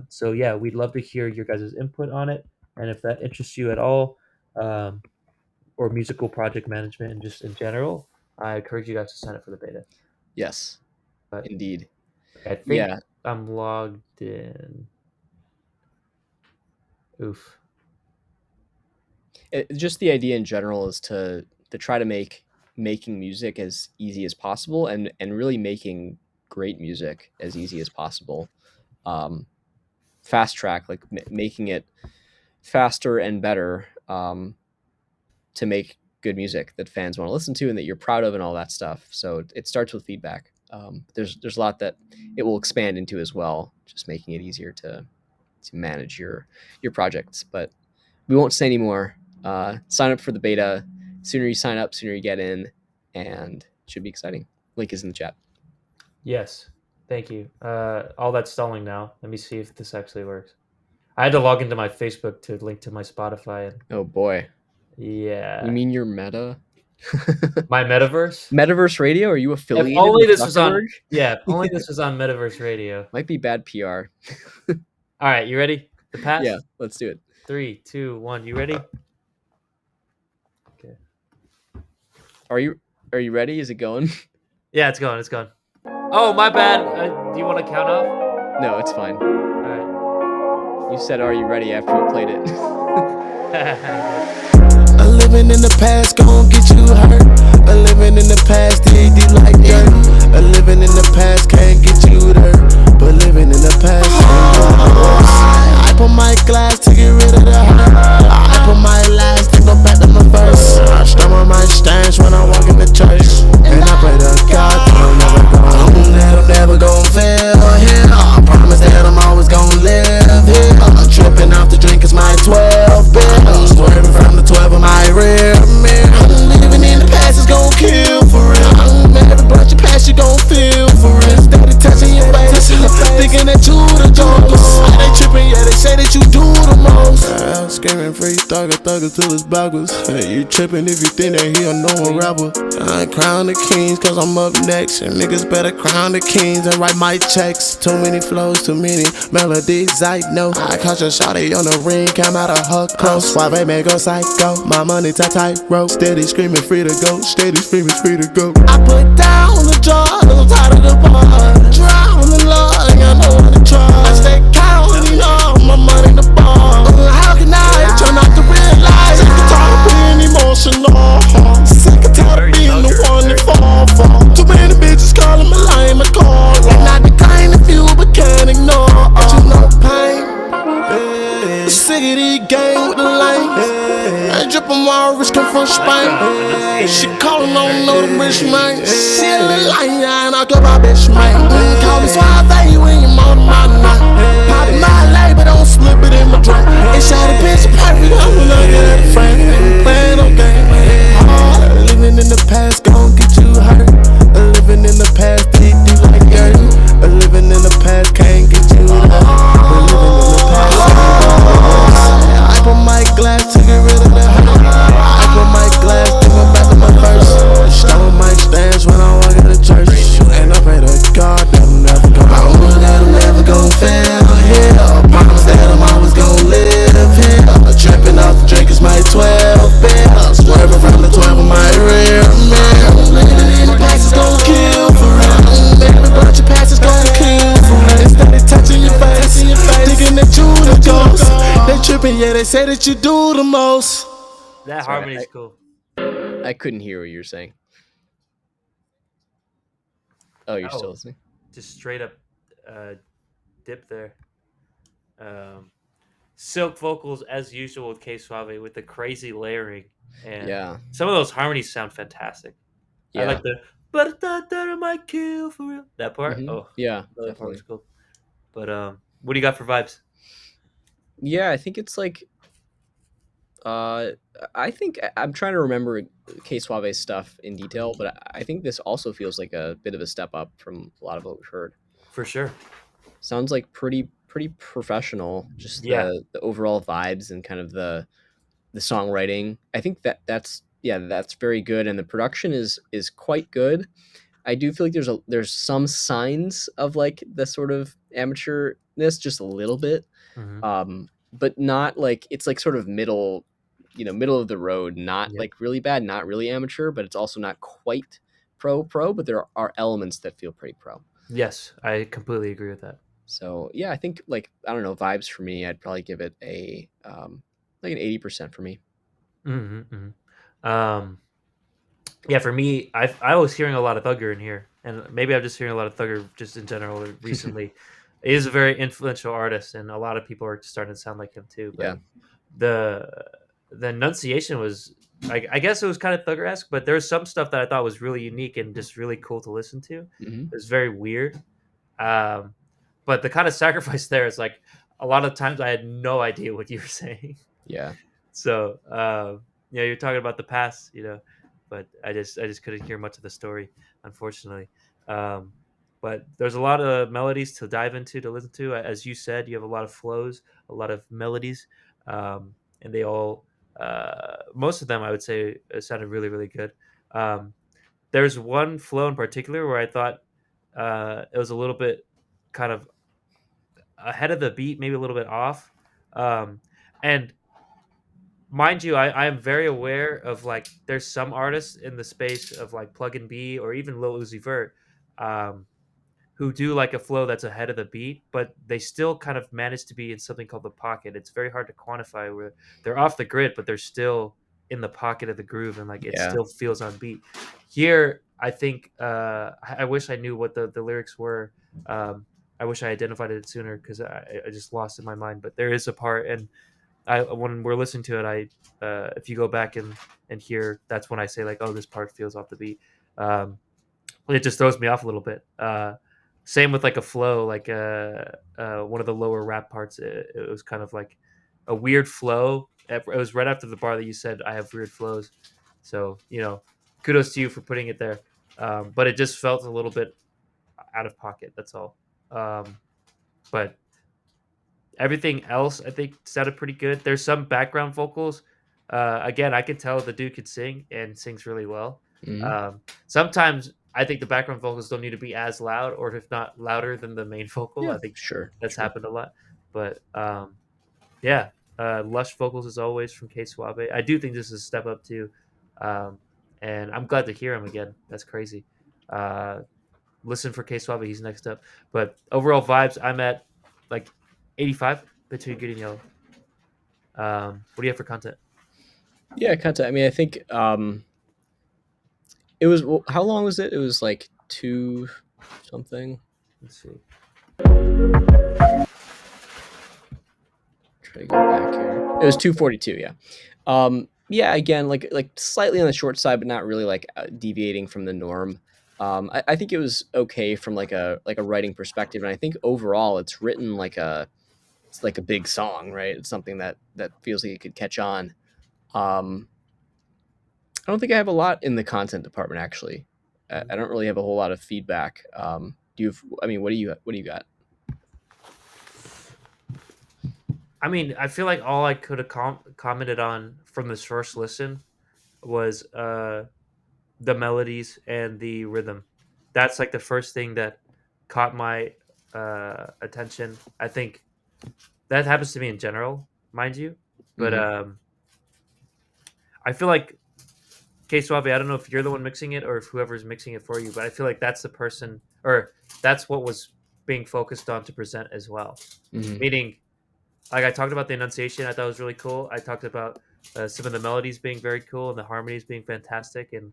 So yeah, we'd love to hear your guys' input on it, and if that interests you at all, or musical project management and just in general, I encourage you guys to sign up for the beta. Yes. But Indeed. I think Yeah. I'm logged in. Oof. Just the idea in general is to try to making music as easy as possible, and really making great music as easy as possible. Fast track, like making it faster and better, to make good music that fans want to listen to and that you're proud of and all that stuff. So it starts with feedback. There's a lot that it will expand into as well, just making it easier to manage your projects. But we won't say any more. Sign up for the beta. Sooner you sign up, sooner you get in, and it should be exciting. Link is in the chat. Yes. Thank you. All that's stalling now. Let me see if this actually works. I had to log into my Facebook to link to my Spotify. And Oh boy. yeah. You mean your Meta? My Metaverse? Metaverse Radio? Are you affiliated? If only with this was on. Zuckerberg? Yeah, if only this was on Metaverse Radio. Might be bad PR. All right, you ready? The pass? Yeah, let's do it. 3, 2, 1. You ready? Okay. Are you ready? Is it going? Yeah, it's going. It's going. Oh, my bad. Do you want to count off? No, it's fine. All right. You said, "Are you ready?" after you played it. A living in the past gon' get you hurt. A living in the past dig deep like dirt. A living in the past can't get you there. But living in the past I put my glass to get rid of the hurt. I put my last to go back to my first. I stumble my stance when I walk in the church. And I pray to God that I'm never gon' fail here. I promise that I'm always gon' live here. I'm tripping off the drink, it's my 12 bill. I'm swerving from the 12 of my rear mirror. Living in the past is gon' kill for real. Every bunch of past you gon' feel for real. Steady touching your face, thinking that you the jokers. They tripping, yeah, they say that you do the most. I'm screaming free thugger till it's boggles. You tripping if you think that he a normal rapper. I crown the kings cause I'm up next. And niggas better crown the kings and write my checks. Too many flows, too many melodies, I know. I caught your shawty on the ring, came out of her close. Suave man go psycho, my money tight rope. Steady screaming free to go, steady screaming free to go. I put down the jaws, I'm tired of the bar. Drown the Lord, and I know how to try. I stay counting all my money in the bar. How can I turn out to realize? Sick and tired of being emotional. Sick and tired of being the one that fall for. Too many bitches calling me lame, I call. And I decline a few, but can't ignore. But you know pain. Sick of these gang with the lane. I drip on my wrist, come from Spain. She callin' on know the bitch man. She a little line, and I go my bitch man. Call me Suave when you on my night. Pop in my lay, but don't slip it in my drink. Inside a bitch perfect, I'm looking at a friend. Playing no game. Living in the past gon' get you hurt. Living in the past deep like dirt. Living in the past can't get you there. But living in the past. I put my glass to get rid of the hurt. I put my glass to go back to my first. Stumble my stance when I walk in the church. And I pray to God that I'm never gon' fail here. Yeah, they say that you do the most. That Sorry, harmony's cool. I couldn't hear what you were saying. Oh, you're still Oh, listening? just straight up dip there. Silk vocals as usual with K Suave with the crazy layering, and Yeah. some of those harmonies sound fantastic. I Yeah. like the but that might kill for real. That part. Mhm. Oh, Yeah, that part was definitely. cool. But what do you got for vibes? Yeah, I think it's like uh I think I'm trying to remember K Suave's stuff in detail, but I think this also feels like a bit of a step up from a lot of what we've heard. For sure. Sounds like pretty professional, just Yeah. the overall vibes and kind of the songwriting. I think that's yeah, that's very good, and the production is quite good. I do feel like there's some signs of like the sort of amateurness, just a little bit, Mm-hmm. but not like it's like sort of middle, middle of the road, not Yep. like really bad, not really amateur, but it's also not quite pro. But there are elements that feel pretty pro. Yes, I completely agree with that. So yeah, I think like I don't know, vibes for me, I'd probably give it a like an 80% for me. Mm-hmm, mm-hmm. Yeah, for me, I was hearing a lot of Thugger in here, and maybe I'm just hearing a lot of Thugger just in general recently. He is a very influential artist, and a lot of people are starting to sound like him too. Yeah. But the the enunciation was, I guess it was kind of Thugger esque, but there was some stuff that I thought was really unique and just really cool to listen to. Hmm. It was very weird, um, but the kind of sacrifice there is like a lot of times I had no idea what you were saying. Yeah. So yeah, you're talking about the past, but I just couldn't hear much of the story, unfortunately. Um, but there's a lot of melodies to dive into to listen to. As you said, you have a lot of flows, a lot of melodies, and they all, most of them, I would say, sounded really really good. Um, there's one flow in particular where I thought it was a little bit kind of ahead of the beat, maybe a little bit off. And mind you, I am very aware of like there's some artists in the space of like Plug and B or even Lil Uzi Vert, um, who do like a flow that's ahead of the beat, but they still kind of manage to be in something called the pocket. It's very hard to quantify where they're off the grid, but they're still in the pocket of the groove and like it Yeah. still feels on beat. Here, I think I wish I knew what the lyrics were. I wish I identified it sooner because I just lost in my mind. But there is a part, and when we're listening to it, if you go back and hear, that's when I say like, oh, this part feels off the beat. It just throws me off a little bit. Same with like a flow, like one of the lower rap parts. It was kind of like a weird flow. It was right after the bar that you said I have weird flows. So kudos to you for putting it there. But it just felt a little bit out of pocket. That's all. But everything else, I think, sounded pretty good. There's some background vocals. Again, I could tell the dude could sing and sings really well. Hmm. Sometimes I think the background vocals don't need to be as loud, or if not louder than the main vocal. Yeah. I think Sure. that's Sure. happened a lot. But yeah, lush vocals as always from K Suave. I do think this is a step up too, um, and I'm glad to hear him again. That's crazy. Uh, Listen for K Suave. He's next up. But overall vibes, I'm at like 85 between good and yellow. What do you have for content? Yeah. Content. I mean, I think it was. How long was it? It was like two something. Let's see. Try to go back here. It was 242. Yeah. Yeah. Again, like slightly on the short side, but not really like deviating from the norm. I think it was okay from like a writing perspective, and I think overall it's written it's like a big song, right? It's something that feels like it could catch on. Um, I don't think I have a lot in the content department actually. I don't really have a whole lot of feedback. Do you? I mean, what do you got? I mean, I feel like all I could have commented on from this first listen was the melodies and the rhythm. That's like the first thing that caught my attention. I think that happens to me in general, mind you. But Hmm. I feel like K Suave, I don't know if you're the one mixing it or if whoever's mixing it for you, but I feel like that's the person, or that's what was being focused on to present as well. Hmm. Meaning, like I talked about the enunciation. I thought was really cool. I talked about some of the melodies being very cool and the harmonies being fantastic and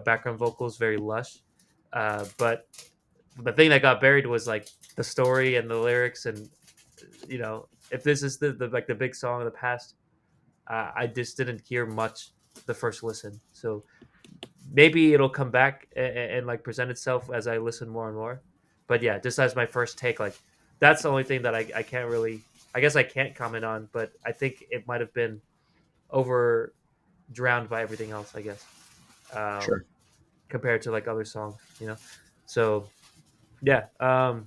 background vocals very lush. But the thing that got buried was like the story and the lyrics, and if this is the like the big song of the past, I just didn't hear much the first listen. So maybe it'll come back and like present itself as I listen more and more. But yeah, just as my first take, like that's the only thing that I can't really, I guess I can't comment on, but I think it might have been over drowned by everything else, I guess, Sure. compared to like other songs. So yeah, I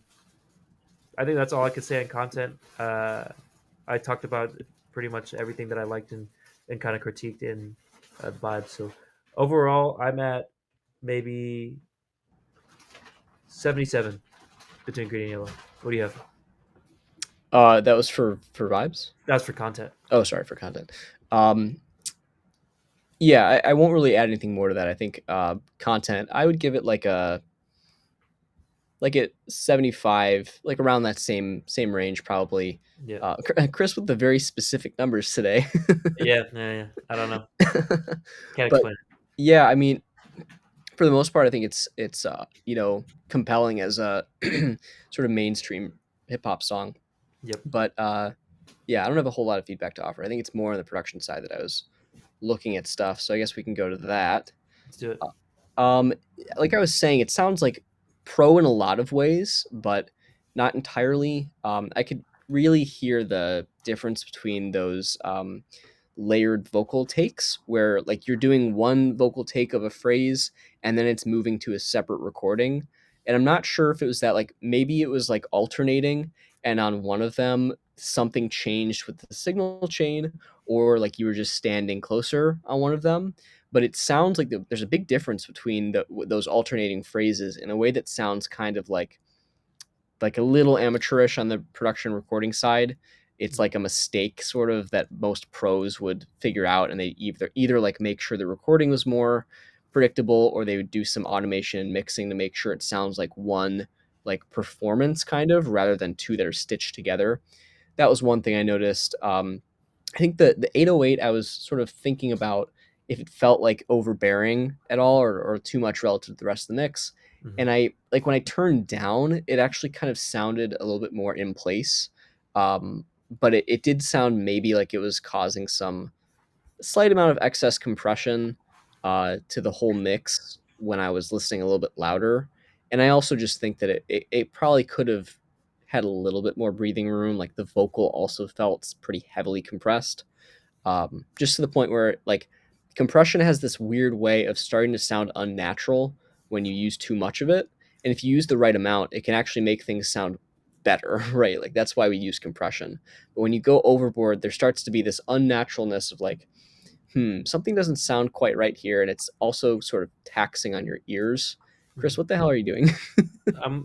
think that's all I could say on content. I talked about pretty much everything that I liked and kind of critiqued in the vibe. So overall, I'm at maybe 77 between green and yellow. What do you have? That was for vibes. That's for content. Oh, sorry, for content. Um, yeah, I won't really add anything more to that. I think content. I would give it like at 75, like around that same range probably. Yeah. Chris with the very specific numbers today. Yeah. I don't know. Can't But explain it. yeah, I mean, for the most part, I think it's compelling as a sort of mainstream hip hop song. Yep. But yeah, I don't have a whole lot of feedback to offer. I think it's more on the production side that I was looking at stuff. So I guess we can go to that. Let's do it. Um, like I was saying, it sounds like pro in a lot of ways, but not entirely. I could really hear the difference between those layered vocal takes, where like you're doing one vocal take of a phrase and then it's moving to a separate recording. And I'm not sure if it was that, like maybe it was like alternating, and on one of them something changed with the signal chain, or like you were just standing closer on one of them, but it sounds like there's a big difference between those alternating phrases in a way that sounds kind of like a little amateurish on the production recording side. It's like a mistake sort of that most pros would figure out, and they either like make sure the recording was more predictable, or they would do some automation and mixing to make sure it sounds like one like performance kind of, rather than two that are stitched together. That was one thing I noticed. I think the 808, I was sort of thinking about if it felt like overbearing at all, or too much relative to the rest of the mix. Mhm. And I like when I turned down, it actually kind of sounded a little bit more in place. But it did sound maybe like it was causing some slight amount of excess compression to the whole mix when I was listening a little bit louder. And I also just think that it probably could have had a little bit more breathing room. Like the vocal also felt pretty heavily compressed, just to the point where like compression has this weird way of starting to sound unnatural when you use too much of it. And if you use the right amount, it can actually make things sound better, right? Like that's why we use compression. But when you go overboard, there starts to be this unnaturalness of like, something doesn't sound quite right here, and it's also sort of taxing on your ears. Chris, what the hell are you doing?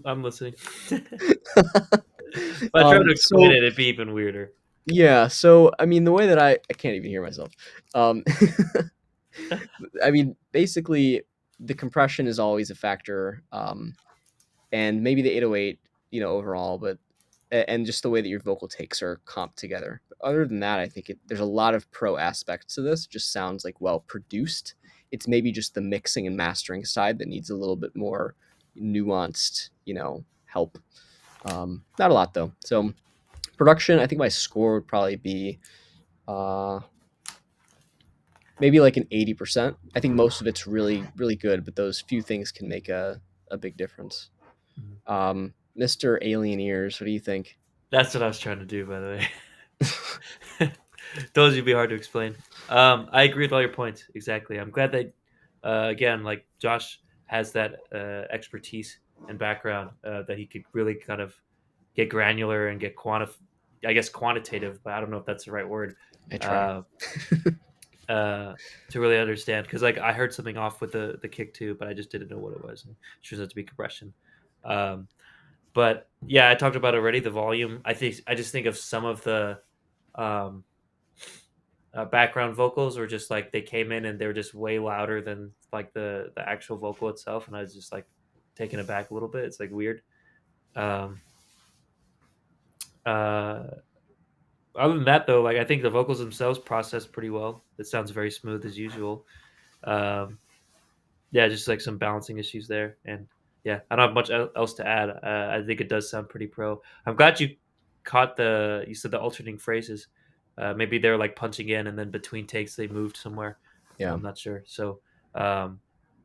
I'm listening. If I try to explain So it, it'd be even weirder. yeah, so I mean, the way that I can't even hear myself. Um, I mean, basically, the compression is always a factor, and maybe the 808, overall, but and just the way that your vocal takes are comped together. But other than that, I think there's a lot of pro aspects to this. It just sounds like well produced. It's maybe just the mixing and mastering side that needs a little bit more nuanced, help. Not a lot though. So production, I think my score would probably be uh, maybe like an 80%. I think most of it's really, really good, but those few things can make a big difference. Mr. Alien Ears, what do you think? That's what I was trying to do, by the way. Those would be hard to explain. I agree with all your points. Exactly. I'm glad that, again, like Josh has that expertise and background that he could really kind of get granular and get I guess quantitative, but I don't know if that's the right word. I try. Uh, to really understand, because like I heard something off with the kick too, but I just didn't know what it was. And it turns out to be compression. Um, but yeah, I talked about already the volume. I just think of some of the um, background vocals were just like they came in and they were just way louder than like the actual vocal itself, and I was just like taken aback a little bit. It's like weird. Um, uh, Other than that, though, like I think the vocals themselves process pretty well. It sounds very smooth as usual. Um, yeah, just like some balancing issues there, and yeah, I don't have much else to add. I think it does sound pretty pro. I'm glad you caught the you said the alternating phrases. Maybe they're like punching in, and then between takes they moved somewhere. Yeah. I'm not sure. So um,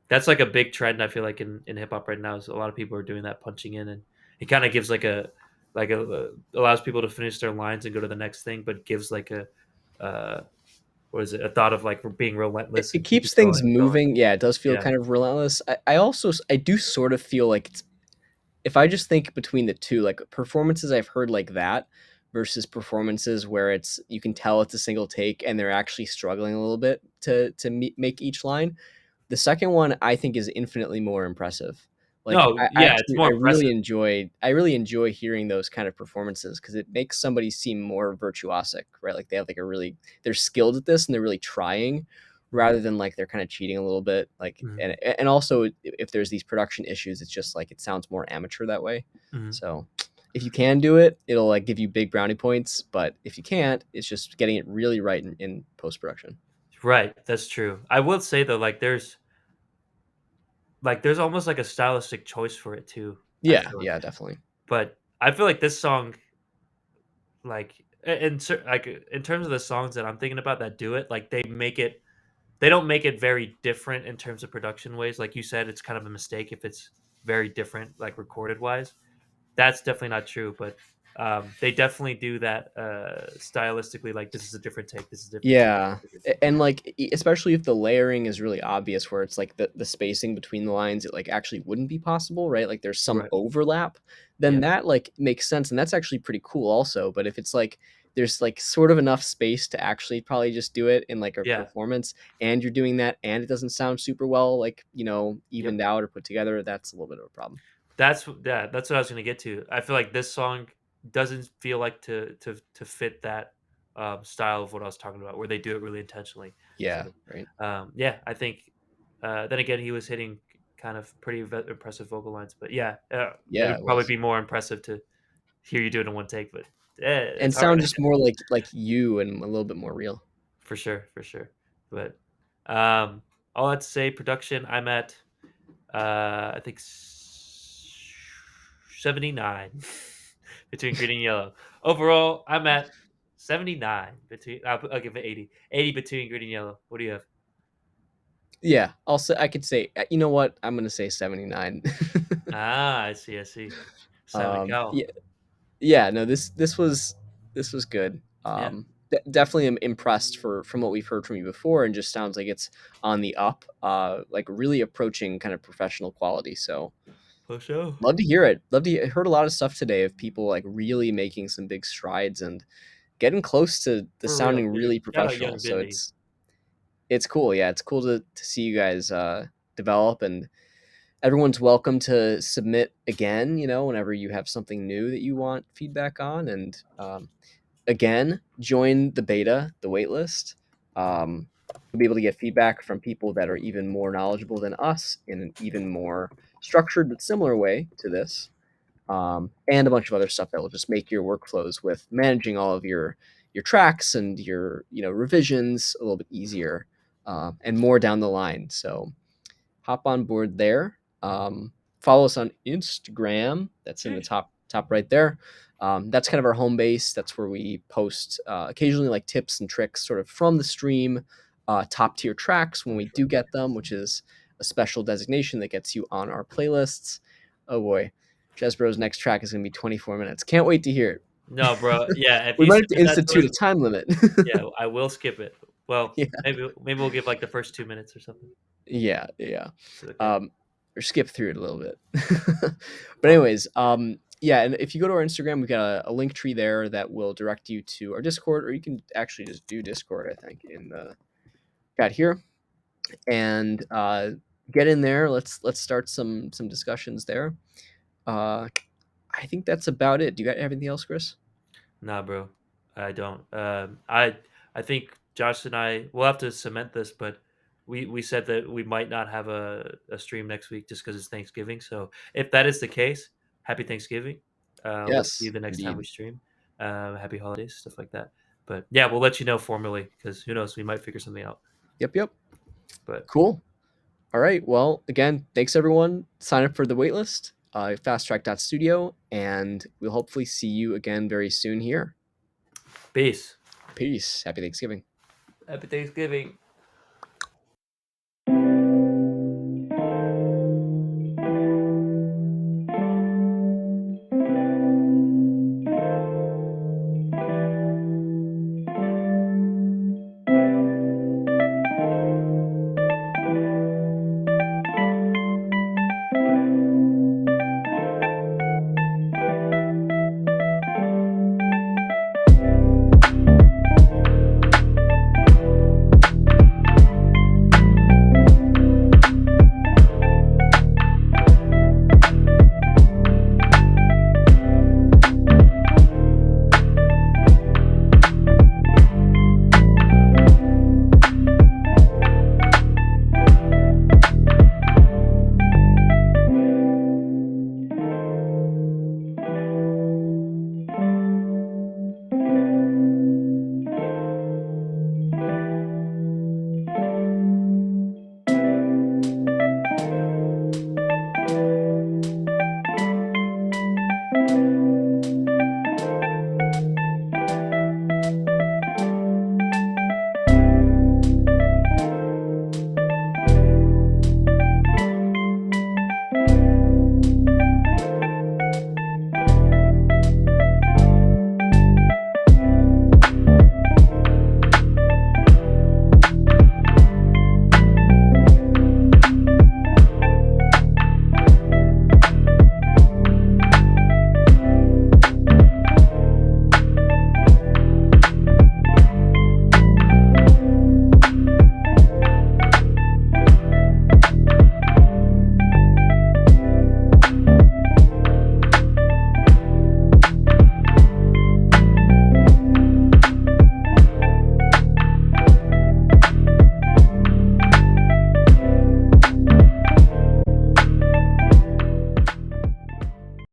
that's like a big trend. I feel like in hip hop right now is a lot of people are doing that punching in, and it kind of gives like a allows people to finish their lines and go to the next thing, but gives like a uh, what is it, a thought of like being It, relentless it and keep keeps it going things and going. moving. Yeah, it does feel Yeah. kind of relentless. I do sort of feel like it's, if I just think between the two, like performances I've heard like that versus performances where it's you can tell it's a single take and they're actually struggling a little bit to make each line. The second one I think is infinitely more impressive. Like No, I yeah, it's actually more impressive. I really enjoy hearing those kind of performances because it makes somebody seem more virtuosic, right? Like they have like a really, they're skilled at this and they're really trying, Mhm, rather than like they're kind of cheating a little bit. Like mhm, and also if there's these production issues, it's just like it sounds more amateur that way. mhm. So if you can do it, it'll like give you big brownie points. But if you can't, it's just getting it really right in post production. Right, that's true. I will say though, there's almost like a stylistic choice for it too, I Yeah, feel like. yeah, definitely. But I feel like this song, like in terms of the songs that I'm thinking about that do it, like they don't make it very different in terms of production ways. Like you said, it's kind of a mistake if it's very different, like recorded wise. That's definitely not true, but they definitely do that stylistically. Like this is a different take. This is a different take. Yeah, This is a different take. and like especially if the layering is really obvious, where it's like the spacing between the lines, it like actually wouldn't be possible, right? Like there's some Right. overlap, then Yeah. that like makes sense, and that's actually pretty cool also. But if it's like there's like sort of enough space to actually probably just do it in like a Yeah. performance, and you're doing that, and it doesn't sound super well, like Yep. evened out or put together, that's a little bit of a problem. That's what I was gonna get to. I feel like this song doesn't feel like to fit that style of what I was talking about, where they do it really intentionally. Yeah, So, right. yeah, I think. Then again, he was hitting kind of pretty impressive vocal lines, but yeah, it Yeah, would it probably was. be more impressive to hear you do it in one take. But And it's hard, sound I just guess. more like you and a little bit more real. For sure, for sure. But all that to say, production. I'm at I think 79 between green and yellow. Overall, I'm at 79 between. I'll give it 80. 80 between green and yellow. What do you have? Yeah, I'll say I could say, you know what? I'm gonna say 79. Ah, I see. I see. Simon Cowell. Yeah, yeah. No, this was good. Yeah, Definitely am impressed for from what we've heard from you before, and just sounds like it's on the up. Like really approaching kind of professional quality. So for sure. love to hear it. Heard a lot of stuff today of people like really making some big strides and getting close to the For real. sounding Dude. really Shout out professional. Young So Bindi. it's cool. Yeah, it's cool to see you guys develop, and everyone's welcome to submit again, whenever you have something new that you want feedback on. And again, join the beta, the waitlist. You'll be able to get feedback from people that are even more knowledgeable than us in an even more structured but similar way to this. And a bunch of other stuff that will just make your workflows with managing all of your tracks and your revisions a little bit easier, and more down the line. So hop on board there. Follow us on Instagram. That's in the Sheesh. top right there. That's kind of our home base. That's where we post occasionally like tips and tricks, sort of from the stream, top tier tracks when we do get them, which is a special designation that gets you on our playlists. Oh boy, Jesbro's next track is going to be 24 minutes. Can't wait to hear it. No, bro. Yeah, if We you might have to submit that to institute us, a time limit. yeah, I will skip it. Well, Yeah. maybe we'll give like the first 2 minutes or something. Yeah, yeah. It's okay. Or skip through it a little bit. But Fuck. anyways, yeah, and if you go to our Instagram, we got a link tree there that will direct you to our Discord, or you can actually just do Discord, I think, in the got here. And get in there. Let's start some discussions there. Uh, I think that's about it. Do you got everything else, Chris? Nah, bro, I don't. I think Josh and I will have to cement this, but we said that we might not have a stream next week just because it's Thanksgiving. So if that is the case, happy Thanksgiving. We'll see you Yes, the next time we indeed. stream. happy holidays, stuff like that. But yeah, we'll let you know formally because who knows, we might figure something out. Yep. But Cool. All right. Well, again, thanks everyone. Sign up for the waitlist, fasttrack.studio, and we'll hopefully see you again very soon here. peace. Peace. Happy Thanksgiving. Happy Thanksgiving.